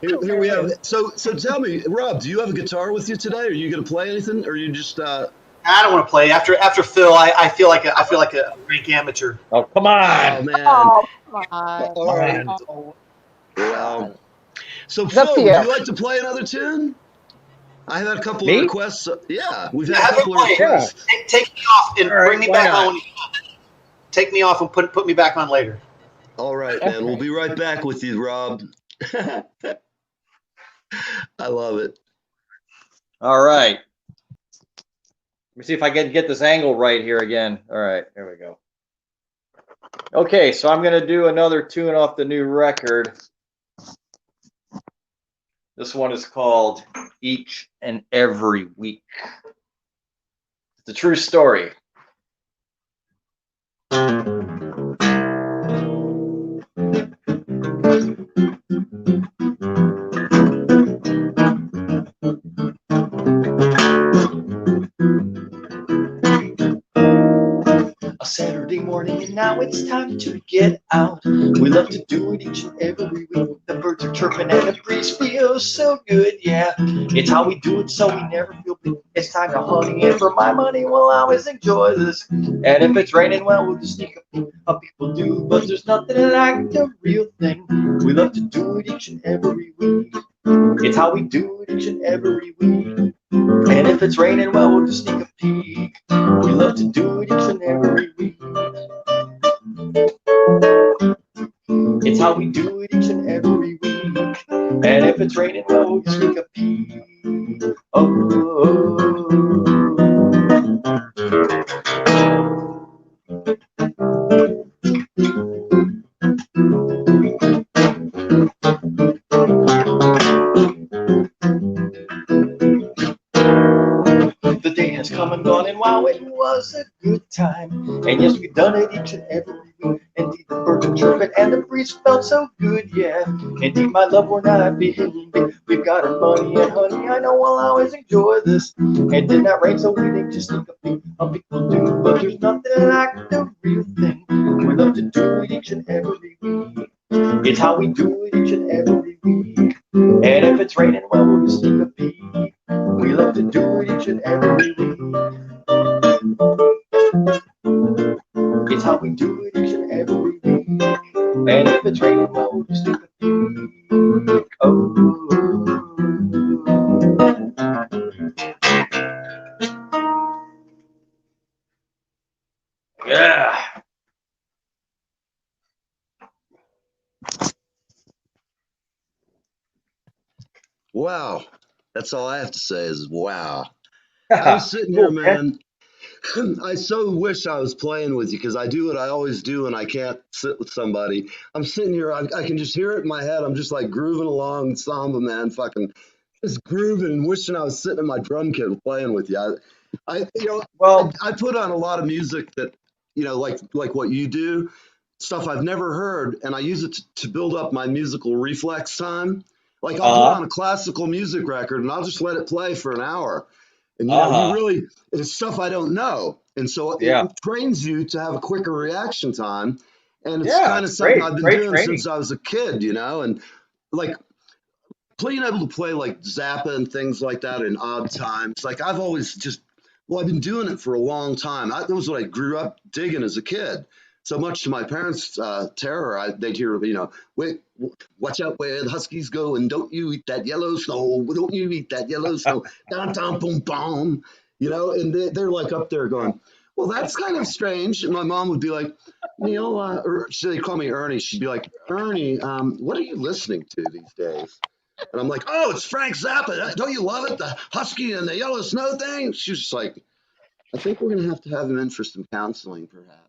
[SPEAKER 2] Here we have. So tell me, Rob, do you have a guitar with you today? Are you going to play anything, or are you just?
[SPEAKER 4] I don't want to play. After Phil, I feel like a rank amateur.
[SPEAKER 3] Oh, come on!
[SPEAKER 2] Oh man!
[SPEAKER 5] Oh, come on!
[SPEAKER 2] All right. Wow. So Phil, would you like to play another tune? I had a couple of requests. Yeah, we've had a couple of requests.
[SPEAKER 4] Take me off and bring me back on. Take me off and put me back on later.
[SPEAKER 2] All right, man. We'll be right back with you, Rob. I love it.
[SPEAKER 3] All right. Let me see if I can get this angle right here again. All right, there we go. Okay, so I'm going to do another tune off the new record. This one is called Each and Every Week. It's a true story. A Saturday morning and now it's time to get out. We love to do it each and every week. The birds are chirping and the breeze feels so good, yeah. It's how we do it so we never feel blue. It's time to honey, and for my money we'll always enjoy this. And if it's raining, well, we'll just sneak a peek. How people do, but there's nothing like the real thing. We love to do it each and every week. It's how we do it each and every week. And if it's raining, well, we'll just sneak a peek. We love to do it each and every week. It's how we do it each and every week. And if it's raining, well, we'll just sneak a peek. The day has come and gone, and wow, it was a good time. And yes, we've done it each and every week. And
[SPEAKER 6] melody, the birds are chirping, and the breeze felt so good, yeah. Indeed, my love, we're not behaving. We've got our money, and honey, I know I'll always enjoy this. And then that rain, so we need to sneak a peek. Some people do, but there's nothing like the real thing. We love to do it each and every week. It's how we do it each and every week. And if it's raining, well, we'll just sneak a peek. We love to do it each and every week. It's how we do it each and every week. And if it's raining, well, we'll just sneak a peek. Oh. Yeah.
[SPEAKER 2] Wow. That's all I have to say is wow. I'm sitting here, man. I so wish I was playing with you because I do what I always do and I can't sit with somebody. I'm sitting here, I can just hear it in my head. I'm just like grooving along, samba, man, fucking just grooving and wishing I was sitting in my drum kit playing with you. I put on a lot of music that, like what you do, stuff I've never heard, and I use it to build up my musical reflex time. Like I'll put on a classical music record and I'll just let it play for an hour. And it's stuff I don't know. And so it trains you to have a quicker reaction time. And it's kind of something I've been doing since I was a kid, and like being able to play like Zappa and things like that in odd times. Like I've always I've been doing it for a long time. That was what I grew up digging as a kid. So much to my parents' terror, they'd hear, wait, watch out where the Huskies go, and don't you eat that yellow snow, don't you eat that yellow snow, down, down, boom, boom, and they're like up there going, well, that's kind of strange. And my mom would be like, Neil, or they'd call me Ernie. She'd be like, Ernie, what are you listening to these days? And I'm like, oh, it's Frank Zappa. Don't you love it? The Husky and the yellow snow thing? She's just like, I think we're going to have him in for some counseling, perhaps.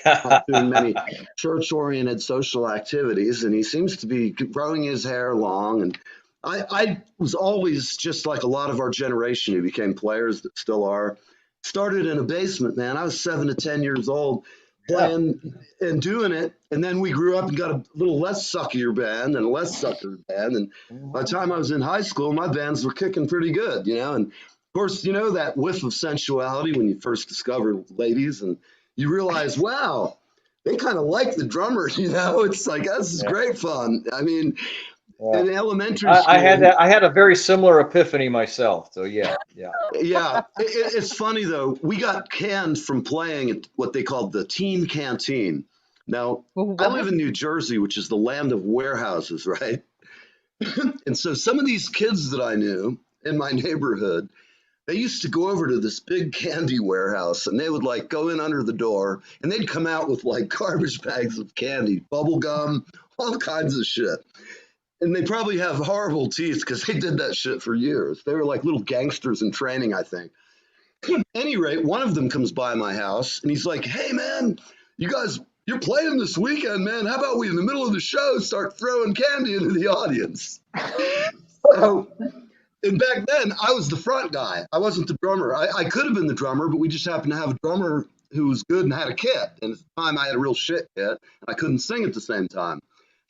[SPEAKER 2] Not doing many church-oriented social activities, and he seems to be growing his hair long. And I was always just like a lot of our generation who became players that still are. Started in a basement, man. I was 7 to 10 years old playing and doing it, and then we grew up and got a little less suckier band and a less sucker band. And by the time I was in high school, my bands were kicking pretty good, And of course, that whiff of sensuality when you first discover ladies and you realize, wow, they kind of like the drummer, It's like, this is great fun. I mean, in elementary school,
[SPEAKER 3] I had a very similar epiphany myself. So yeah.
[SPEAKER 2] It's funny though. We got canned from playing at what they called the teen canteen. Now, I live in New Jersey, which is the land of warehouses, right? And so some of these kids that I knew in my neighborhood, they used to go over to this big candy warehouse and they would like go in under the door and they'd come out with like garbage bags of candy, bubble gum, all kinds of shit. And they probably have horrible teeth because they did that shit for years. They were like little gangsters in training, I think. At any rate, one of them comes by my house and he's like, hey man, you're playing this weekend, man. How about we in the middle of the show start throwing candy into the audience? So, and back then, I was the front guy. I wasn't the drummer. I could have been the drummer, but we just happened to have a drummer who was good and had a kit. And at the time, I had a real shit kit, and I couldn't sing at the same time.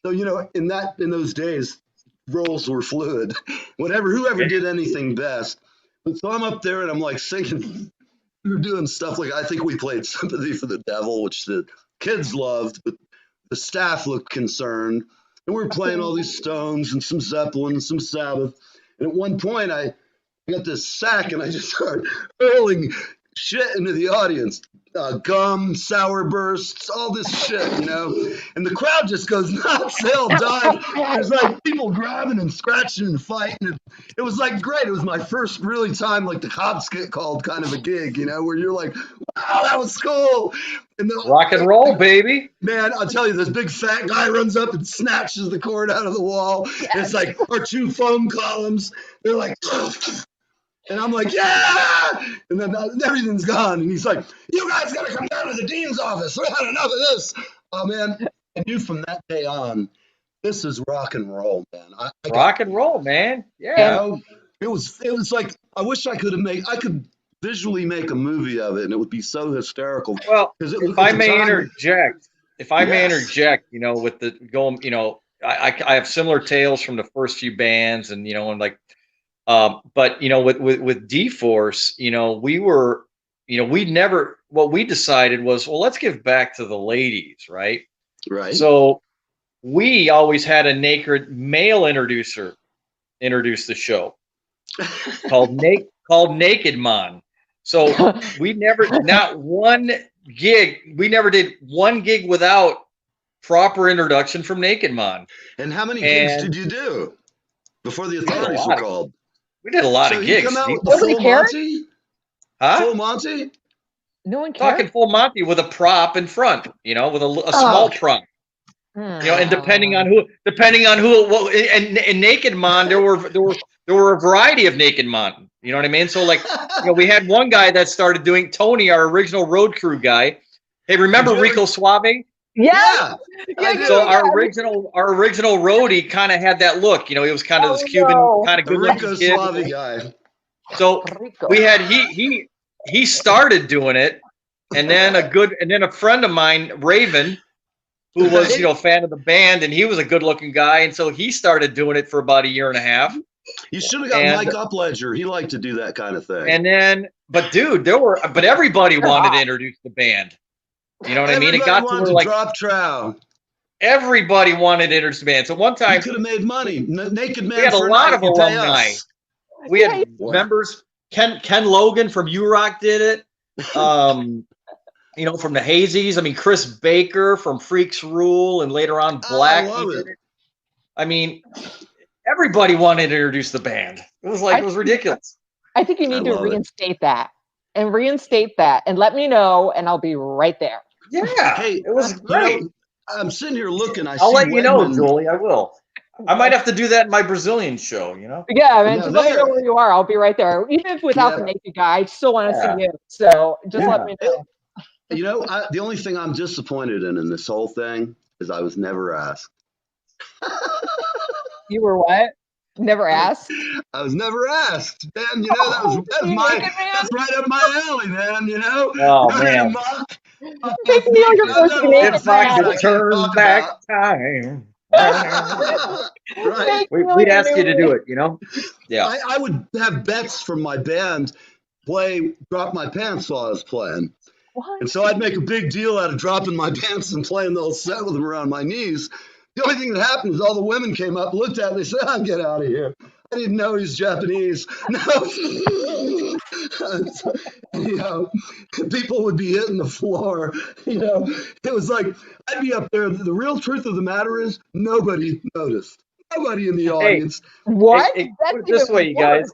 [SPEAKER 2] So, in those days, roles were fluid. Whoever did anything best. But so I'm up there, and I'm like singing. We were doing stuff like, I think we played Sympathy for the Devil, which the kids loved, but the staff looked concerned. And we were playing all these Stones and some Zeppelin and some Sabbath. And at one point, I got this sack and I just started hurling shit into the audience. Gum, sour bursts, all this shit, And the crowd just goes nuts. They all dive. There's like people grabbing and scratching and fighting. It was like great. It was my first really time like the cops get called kind of a gig, where you're like, wow, that was cool. And
[SPEAKER 3] rock and roll, baby.
[SPEAKER 2] Man, I'll tell you, this big fat guy runs up and snatches the cord out of the wall. Yes. It's like our 2 foam columns. They're like, and I'm like, yeah! And then everything's gone. And he's like, you guys got to come down to the dean's office. We had enough of this. Oh, man. I knew from that day on, this is rock and roll, man.
[SPEAKER 3] Rock and roll, man. Yeah.
[SPEAKER 2] It was like, I wish I could visually make a movie of it, and it would be so hysterical.
[SPEAKER 3] Well, if I may interject, if I may
[SPEAKER 2] Yes.
[SPEAKER 3] interject, with the going, I have similar tales from the first few bands, and and like, but with D-Force, we were, we never. What we decided was, well, let's give back to the ladies, right?
[SPEAKER 2] Right.
[SPEAKER 3] So we always had a naked male introduce the show called Naked Man. So we never did one gig without proper introduction from Naked Man.
[SPEAKER 2] And how many gigs did you do before the authorities were called?
[SPEAKER 3] We did a lot
[SPEAKER 2] So
[SPEAKER 3] of
[SPEAKER 2] he
[SPEAKER 3] gigs.
[SPEAKER 2] come out with the
[SPEAKER 5] Nobody
[SPEAKER 2] full
[SPEAKER 5] cared?
[SPEAKER 2] Monty?
[SPEAKER 3] Huh?
[SPEAKER 2] Full Monty?
[SPEAKER 5] No one cared.
[SPEAKER 3] Talking full Monty with a prop in front, with a small prop. And depending on who and Naked Man, there were a variety of Naked Man. You know what I mean? So like, we had one guy that started doing Tony, our original road crew guy. Hey, remember Rico Suave?
[SPEAKER 5] Yes.
[SPEAKER 2] Yeah.
[SPEAKER 3] So our original roadie kind of had that look. He was kind of this Cuban kind of
[SPEAKER 2] The
[SPEAKER 3] good
[SPEAKER 2] Rico
[SPEAKER 3] looking kid.
[SPEAKER 2] Suave guy.
[SPEAKER 3] So we had he started doing it, and then a friend of mine, Raven, who was a fan of the band, and he was a good looking guy, and so he started doing it for about a year and a half.
[SPEAKER 2] You should have got Mike Upledger. He liked to do that kind of thing.
[SPEAKER 3] And then, but everybody wanted to introduce the band. You know what I mean? It got to where like
[SPEAKER 2] drop trow.
[SPEAKER 3] Everybody wanted to introduce the band. So one time
[SPEAKER 2] you could have made money. Naked Man.
[SPEAKER 3] We had a lot of alumni. We had members. Ken Logan from U-Rock did it. From the Hazies. I mean, Chris Baker from Freaks Rule, and later on Black. Did it. I mean, everybody wanted to introduce the band. It was ridiculous.
[SPEAKER 5] I think you need to reinstate that and let me know, and I'll be right there.
[SPEAKER 3] Yeah. Hey, it was great.
[SPEAKER 2] I'm sitting here looking.
[SPEAKER 3] I'll let you know, Julie. I will. I might have to do that in my Brazilian show,
[SPEAKER 5] Yeah, man. Just let me know where you are. I'll be right there. Even if without the naked guy, I still want to see you. So just let me know.
[SPEAKER 2] The only thing I'm disappointed in this whole thing is I was never asked.
[SPEAKER 5] You were what? Never asked?
[SPEAKER 2] I was never asked. Man, that's right up my alley, man,
[SPEAKER 3] Oh, man. Turn back time.
[SPEAKER 2] Right.
[SPEAKER 3] We'd ask you to do it, Yeah.
[SPEAKER 2] I would have Bets from my band play Drop My Pants while I was playing. What? And so I'd make a big deal out of dropping my pants and playing the whole set with them around my knees. The only thing that happened is all the women came up, looked at me, and said, "Get out of here." I didn't know he's Japanese. No. People would be hitting the floor. It was like, I'd be up there. The real truth of the matter is nobody noticed. Nobody in the audience.
[SPEAKER 5] What?
[SPEAKER 3] Put it this way, you guys.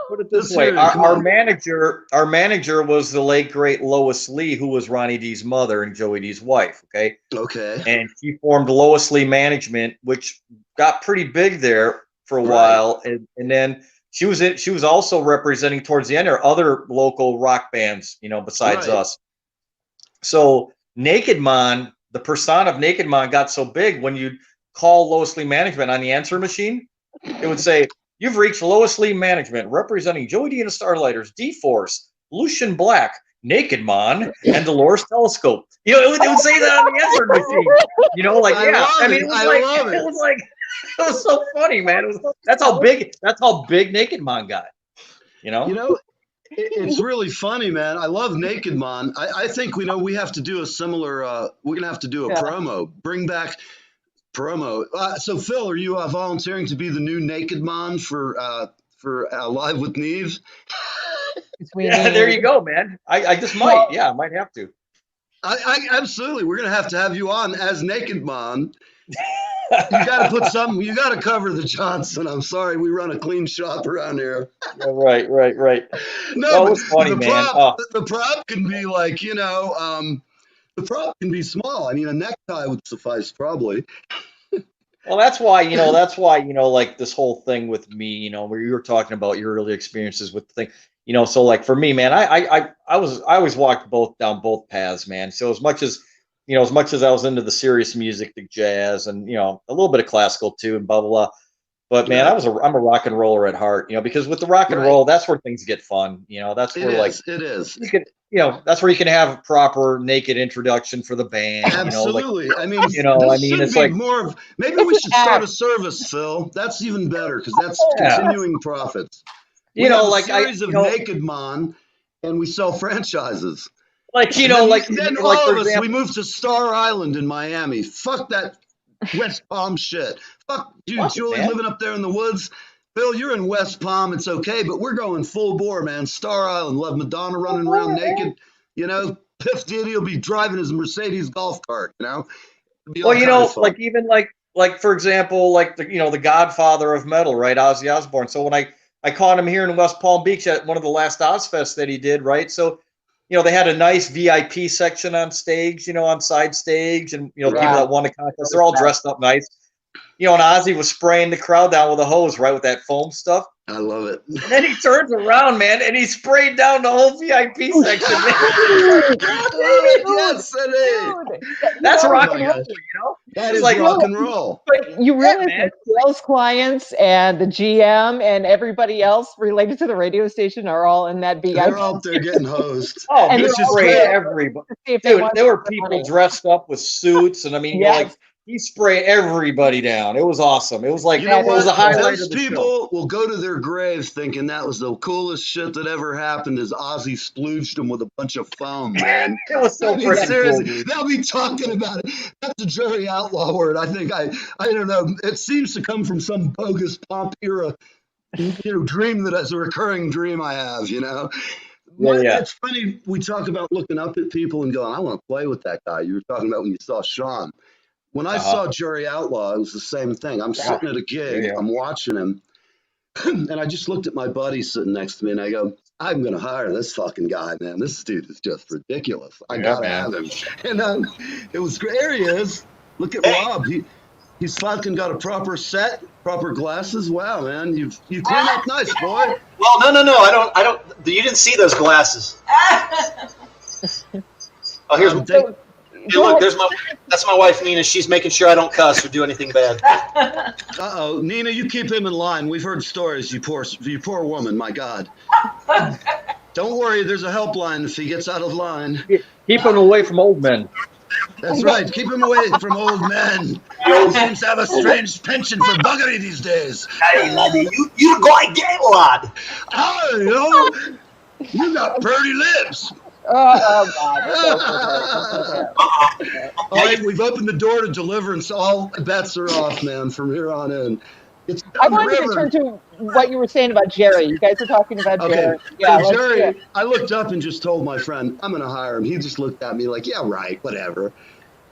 [SPEAKER 3] Put it this way. Our manager was the late great Lois Lee, who was Ronnie D's mother and Joey D's wife. Okay.
[SPEAKER 2] Okay.
[SPEAKER 3] And she formed Lois Lee Management, which got pretty big there for a while, and then she was also representing towards the end there other local rock bands, besides us. So Naked Man, the persona of Naked Man got so big, when you'd call Lois Lee Management on the answer machine, it would say, "You've reached Lois Lee Management, representing Joey D and the Starlighters, D-Force, Lucian Black, Naked Man, and Dolores Telescope." It would say that on the answer machine. It was so funny, man. That's how big Naked Man got.
[SPEAKER 2] It's really funny, man. I love Naked Man. I think we have to do a similar. We're gonna have to do a promo. Bring back promo. So Phil, are you volunteering to be the new Naked Man for Live with Neve?
[SPEAKER 3] Yeah, there you go, man. I just might. Yeah, I might have to.
[SPEAKER 2] I absolutely. We're gonna have you on as Naked Man. You got to put something. You got to cover the Johnson. I'm sorry, we run a clean shop around here.
[SPEAKER 3] Right.
[SPEAKER 2] No,
[SPEAKER 3] it's funny, man.
[SPEAKER 2] The prop can be like, the prop can be small. I mean, a necktie would suffice probably.
[SPEAKER 3] Well, that's why, like this whole thing with me, where you were talking about your early experiences with the thing, so like for me, man, I always walked down both paths, man. So as much as I was into the serious music, the jazz, and a little bit of classical too, and blah blah blah, But man, I'm a rock and roller at heart, because with the rock and roll, that's where things get fun. That's where
[SPEAKER 2] it is.
[SPEAKER 3] You could, that's where you can have a proper naked introduction for the band.
[SPEAKER 2] Absolutely. I mean,
[SPEAKER 3] it's
[SPEAKER 2] be
[SPEAKER 3] like
[SPEAKER 2] more of, maybe we should start a service, Phil. That's even better because that's continuing profits. We have a series of Naked Mon, and we sell franchises.
[SPEAKER 3] Then
[SPEAKER 2] all
[SPEAKER 3] of
[SPEAKER 2] us, we moved to Star Island in Miami. Fuck that West Palm shit. Fuck you, Julie, living up there in the woods. Phil, you're in West Palm. It's okay, but we're going full bore, man. Star Island. We'll have Madonna running around naked. Piff Diddy will be driving his Mercedes golf cart.
[SPEAKER 3] Like for example, the Godfather of metal, right? Ozzy Osbourne. So when I caught him here in West Palm Beach at one of the last Ozfests that he did, right? So they had a nice VIP section on stage, on side stage, and people that won the contest, they're all dressed up nice. And Ozzy was spraying the crowd down with a hose, right, with that foam stuff.
[SPEAKER 2] I love it.
[SPEAKER 3] And then he turns around, man, and he sprayed down the whole VIP section.
[SPEAKER 2] Yes, it is.
[SPEAKER 3] That's rock and roll,
[SPEAKER 2] That is rock and roll.
[SPEAKER 5] But you realize that sales clients and the GM and everybody else related to the radio station are all in that VIP.
[SPEAKER 2] They're out there getting hosed.
[SPEAKER 3] And this is great. Everybody. Dude, there were people dressed up with suits, and he sprayed everybody down. It was awesome. It was like it was a highlight of the
[SPEAKER 2] people will go to their graves thinking that was the coolest shit that ever happened. Is Ozzy splooged them with a bunch of foam, man.
[SPEAKER 3] It was so freaking cool.
[SPEAKER 2] They'll be talking about it. That's a Jerry Outlaw word. I think I don't know. It seems to come from some bogus pop era, dream that is a recurring dream I have. It's funny. We talk about looking up at people and going, I want to play with that guy. You were talking about when you saw Sean. When I saw Jerry Outlaw, it was the same thing. I'm sitting at a gig, I'm watching him, and I just looked at my buddy sitting next to me, and I go, I'm going to hire this fucking guy, man. This dude is just ridiculous. I got to have him. And it was great. There he is. Look at Rob. He's fucking got a proper set, proper glasses. Wow, man. You clean up nice, boy.
[SPEAKER 4] Well, no. I don't. You didn't see those glasses. Oh, here's Hey, look, that's my wife, Nina. She's making sure I don't cuss or do anything bad.
[SPEAKER 2] Uh-oh. Nina, you keep him in line. We've heard stories, you poor woman, my God. Don't worry, there's a helpline if he gets out of line.
[SPEAKER 3] Keep him away from old men.
[SPEAKER 2] That's right. Keep him away from old men. He seems to have a strange penchant for buggery these days.
[SPEAKER 4] Hey, laddie, you go gay, lad.
[SPEAKER 2] Oh, you got pretty lips.
[SPEAKER 5] Oh, God.
[SPEAKER 2] All right, we've opened the door to deliverance. All bets are off, man, from here on in.
[SPEAKER 5] I wanted to turn to what you were saying about Jerry. You guys were talking about Jerry.
[SPEAKER 2] Yeah, so Jerry, I looked up and just told my friend, I'm going to hire him. He just looked at me like, yeah, right, whatever.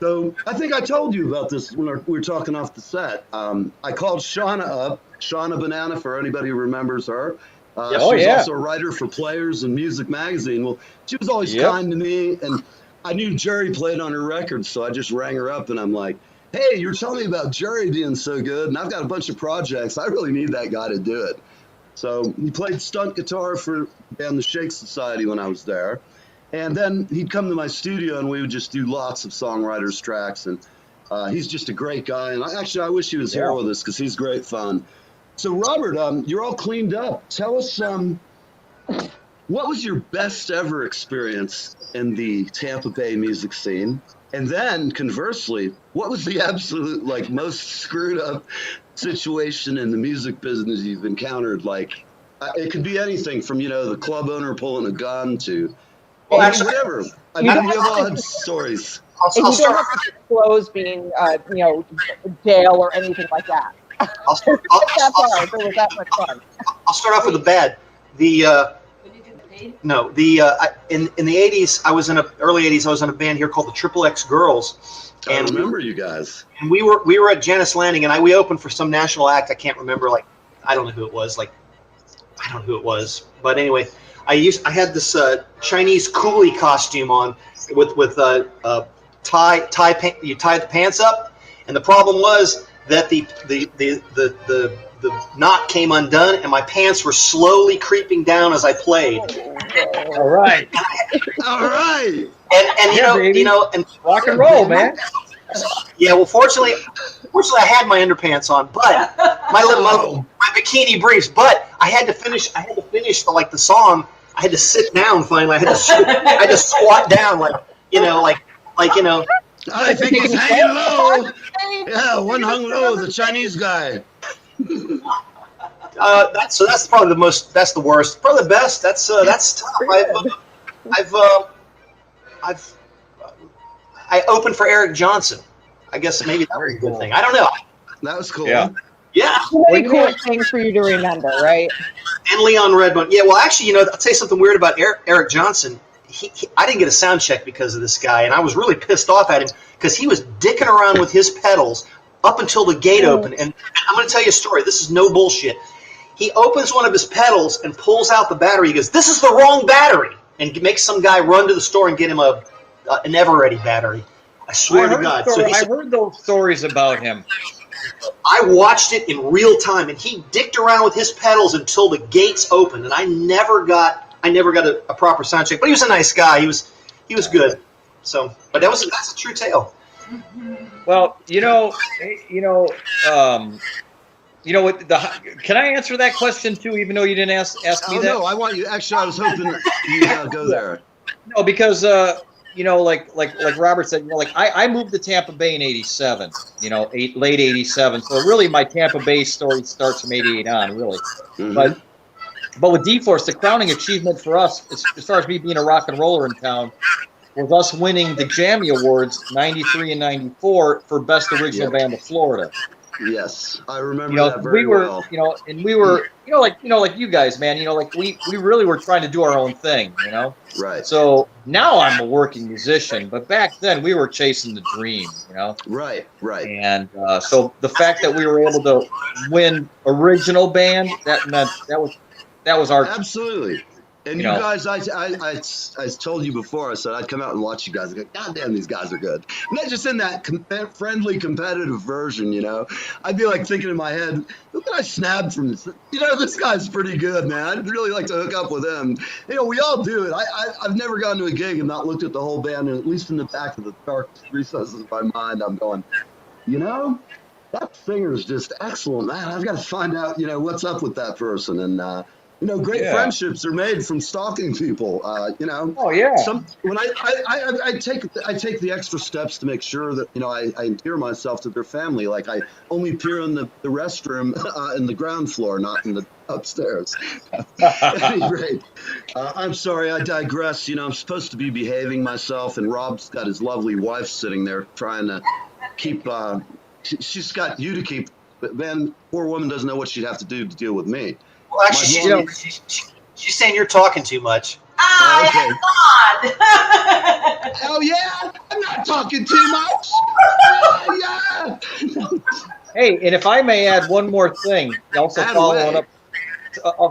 [SPEAKER 2] So I think I told you about this when we were talking off the set. I called Shauna up, Shauna Banana, for anybody who remembers her. She was also a writer for Players and Music Magazine. Well, she was always kind to me, and I knew Jerry played on her records, so I just rang her up, and I'm like, hey, you were telling me about Jerry being so good, and I've got a bunch of projects. I really need that guy to do it. So he played stunt guitar for the Shake Society when I was there, and then he'd come to my studio, and we would just do lots of songwriters tracks, and he's just a great guy, and I wish he was here with us because he's great fun. So, Robert, you're all cleaned up. Tell us, what was your best ever experience in the Tampa Bay music scene? And then, conversely, what was the absolute, most screwed up situation in the music business you've encountered? It could be anything from, the club owner pulling a gun to whatever. I mean, we have all had stories.
[SPEAKER 5] You don't have to disclose being, jail or anything like that.
[SPEAKER 4] I'll start off with the bad. In the 80s, early 80s, I was in a band here called the Triple X Girls.
[SPEAKER 2] And I remember you guys.
[SPEAKER 4] And we were at Janice Landing, and we opened for some national act. I can't remember. I don't know who it was. I don't know who it was. But anyway, I had this Chinese coolie costume on with tie pant. You tie the pants up, and the problem was that the knot came undone, and my pants were slowly creeping down as I played.
[SPEAKER 3] All right.
[SPEAKER 4] And
[SPEAKER 3] rock and roll, man.
[SPEAKER 4] Yeah, well, fortunately, I had my underpants on, but my bikini briefs. But I had to finish the song. I had to sit down finally. I had to squat down like.
[SPEAKER 2] I think he's hanging low. Yeah, one hung low, the Chinese guy.
[SPEAKER 4] That's probably the most. That's the worst. Probably the best. That's tough. I opened for Eric Johnson. I guess maybe that was a good thing. I don't know.
[SPEAKER 2] That was cool.
[SPEAKER 4] Yeah.
[SPEAKER 5] Really cool things for you to remember, right?
[SPEAKER 4] And Leon Redbone. Yeah. Well, actually, I'll tell you something weird about Eric Johnson. I didn't get a sound check because of this guy, and I was really pissed off at him because he was dicking around with his pedals up until the gate opened. And I'm going to tell you a story. This is no bullshit. He opens one of his pedals and pulls out the battery. He goes, "This is the wrong battery," and makes some guy run to the store and get him an Everready battery. I swear to God.
[SPEAKER 3] I heard those stories about him.
[SPEAKER 4] I watched it in real time, and he dicked around with his pedals until the gates opened, and I never got a proper sound check. But he was a nice guy. He was good. So, but that's a true tale.
[SPEAKER 3] Well, what? Can I answer that question too? Even though you didn't ask me that.
[SPEAKER 2] No, I want you. Actually, I was hoping you go there.
[SPEAKER 3] No, because like Robert said, I moved to Tampa Bay in '87. Late '87. So really, my Tampa Bay story starts from '88 on, really. Mm-hmm. But with D-Force, the crowning achievement for us, as far as me being a rock and roller in town, was us winning the Jammy Awards '93 and '94 for Best Original Band of Florida.
[SPEAKER 2] Yes, I remember that very well.
[SPEAKER 3] And we were, like you guys, man. We really were trying to do our own thing,
[SPEAKER 2] Right.
[SPEAKER 3] So now I'm a working musician, but back then we were chasing the dream,
[SPEAKER 2] Right.
[SPEAKER 3] And so the fact that we were able to win original band, that meant that was our
[SPEAKER 2] absolutely. And you guys, I told you before, I said I'd come out and watch you guys. I go, God damn, these guys are good. Not just in that friendly, competitive version, I'd be like thinking in my head, look what I snagged from this. This guy's pretty good, man. I'd really like to hook up with him. We all do it. I've never gone to a gig and not looked at the whole band, and at least in the back of the dark recesses of my mind, I'm going, that singer's just excellent, man. I've got to find out, what's up with that person. And, great friendships are made from stalking people.
[SPEAKER 3] Oh yeah.
[SPEAKER 2] When I take the extra steps to make sure that I endear myself to their family. Like I only appear in the restroom in the ground floor, not in the upstairs. At any rate, I'm sorry, I digress. I'm supposed to be behaving myself, and Rob's got his lovely wife sitting there trying to keep. She's got you to keep, but then poor woman doesn't know what she'd have to do to deal with me.
[SPEAKER 4] Well, actually, she's saying you're talking too much.
[SPEAKER 2] Okay. Oh yeah, I'm not talking too much. Yeah.
[SPEAKER 3] Hey, and if I may add one more thing, also following up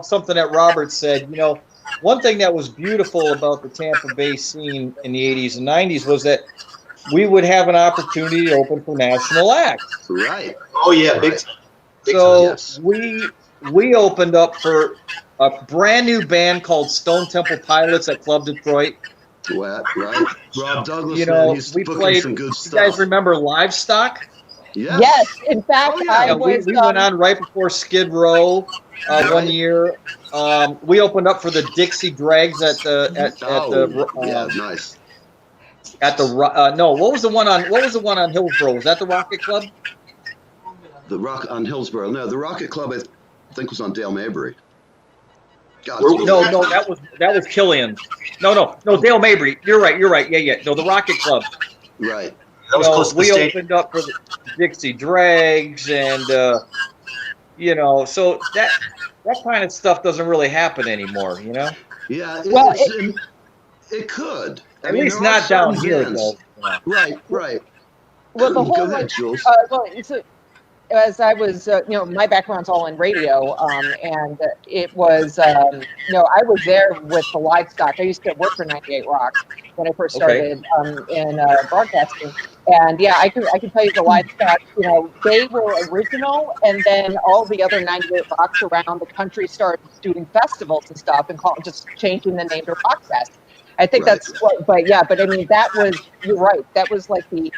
[SPEAKER 3] something that Robert said. One thing that was beautiful about the Tampa Bay scene in the '80s and '90s was that we would have an opportunity to open for national acts.
[SPEAKER 2] Right.
[SPEAKER 4] Oh yeah, big.
[SPEAKER 3] So
[SPEAKER 2] yes.
[SPEAKER 3] we opened up for a brand new band called Stone Temple Pilots at Club Detroit.
[SPEAKER 2] Right. Rob Douglas, man, he's
[SPEAKER 3] we
[SPEAKER 2] booking
[SPEAKER 3] played.
[SPEAKER 2] some good stuff.
[SPEAKER 3] You guys remember Livestock?
[SPEAKER 2] Yes.
[SPEAKER 5] Yes. In fact, I was.
[SPEAKER 3] We went on right before Skid Row one year. We opened up for the Dixie Dregs at the
[SPEAKER 2] nice.
[SPEAKER 3] At the no, what was the one on Hillsborough? Was that the Rocket Club?
[SPEAKER 2] The Rock on Hillsborough. No, the Rocket Club I think was on Dale Mabry. God,
[SPEAKER 3] no, that was Killian. No, Dale Mabry. You're right. Yeah. No, the Rocket Club.
[SPEAKER 2] Right.
[SPEAKER 4] That was close to the
[SPEAKER 3] we
[SPEAKER 4] stage.
[SPEAKER 3] opened up for the Dixie Dregs, and so that kind of stuff doesn't really happen anymore.
[SPEAKER 2] Yeah. It could.
[SPEAKER 3] At least not down here, though.
[SPEAKER 2] Right.
[SPEAKER 5] Well, the whole
[SPEAKER 2] Go ahead, Jules.
[SPEAKER 5] As I was, my background's all in radio, and it was, I was there with the Livestock. I used to work for 98 Rock when I first started in broadcasting, and yeah, I can tell you the Livestock, they were original, and then all the other 98 Rocks around the country started doing festivals and stuff, and just changing the name to Rockfest. I think that's what, but I mean, that was, you're right, that was like the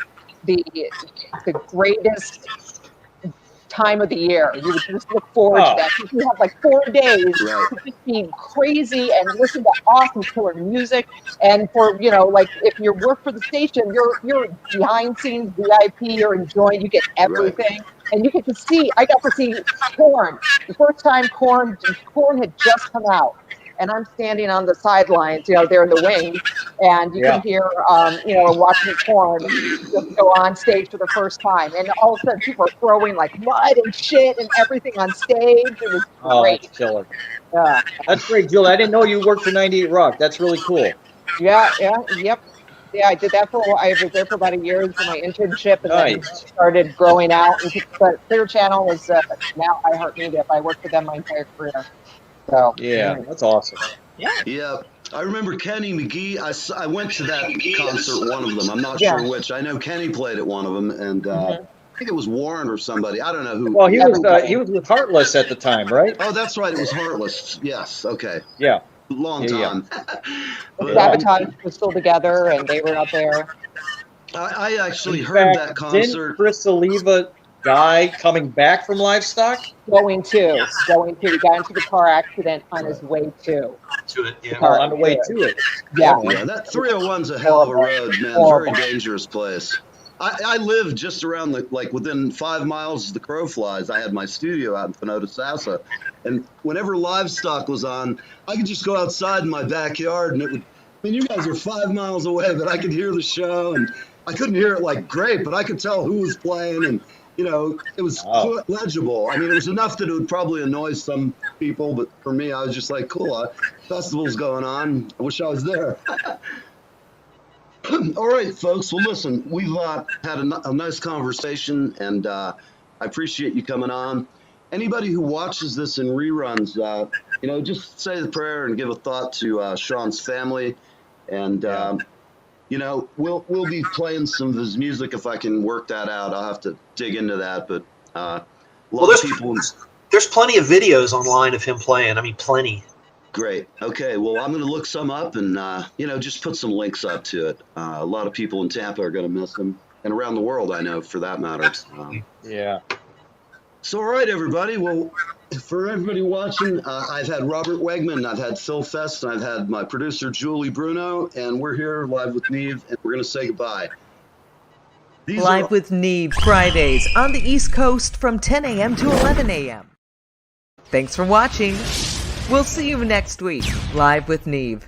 [SPEAKER 5] greatest time of the year. You would just look forward to that. You have like 4 days
[SPEAKER 2] Right.
[SPEAKER 5] to just be crazy and listen to awesome killer music. And for, you know, like if you work for the station, you're behind scenes VIP, you're enjoying, you get everything. And you get to see, I got to see Korn. The first time Korn had just come out. And I'm standing on the sidelines, you know, there in the wings, and you can hear, you know, watching Korn just go on stage for the first time. And all of a sudden, people are throwing like mud and shit and everything on stage. It was great.
[SPEAKER 3] That's killer. That's great, Jill. I didn't know you worked for 98 Rock. That's really cool.
[SPEAKER 5] Yeah, I did that I was there for about a year for my internship, and then started growing out. But Clear Channel was now iHeartMedia. I worked with them my entire career. So
[SPEAKER 3] that's awesome.
[SPEAKER 2] Yeah. I remember Kenny McGee. I went to that concert, one of them. I'm not sure which. I know Kenny played at one of them, and I think it was Warren or somebody. I don't know who.
[SPEAKER 3] Well, he was with Heartless at the time, right?
[SPEAKER 2] Oh, that's right. It was Heartless. Yes. Okay.
[SPEAKER 3] Yeah.
[SPEAKER 2] Long time.
[SPEAKER 5] Sabotage was still together, and they were up there.
[SPEAKER 2] I actually heard that concert.
[SPEAKER 3] Didn't Chris Oliva die coming back from Livestock?
[SPEAKER 5] Going to. He got into the car accident on his way to
[SPEAKER 4] it. Yeah.
[SPEAKER 3] On the way to it.
[SPEAKER 5] Yeah.
[SPEAKER 2] That 301's a hell of a road, man. Very dangerous place. I live just around within 5 miles as the crow flies. I had my studio out in Pinota Sassa, and whenever Livestock was on, I could just go outside in my backyard, and it would. I mean, you guys are 5 miles away, but I could hear the show, and I couldn't hear it like great, but I could tell who was playing, and you know, it was legible. I mean, it was enough that it would probably annoy some people, but for me, I was just like, cool, festival's going on. I wish I was there. All right, folks. Well, listen, we've had a nice conversation, and I appreciate you coming on. Anybody who watches this in reruns, you know, just say the prayer and give a thought to Sean's family, and you know, we'll be playing some of his music if I can work that out. I'll have to dig into that, but
[SPEAKER 4] there's plenty of videos online of him playing. I mean, plenty.
[SPEAKER 2] Great. Okay. Well, I'm going to look some up and, you know, just put some links up to it. A lot of people in Tampa are going to miss him, and around the world, I know, for that matter. So, all right, everybody. Well, for everybody watching, I've had Robert Wegmann, I've had Phil Fest, and I've had my producer, Julie Bruno, and we're here live with Neve, and we're going to say goodbye.
[SPEAKER 7] Live with Neve, Fridays on the East Coast from 10 a.m. to 11 a.m. Thanks for watching. We'll see you next week, Live with Neve.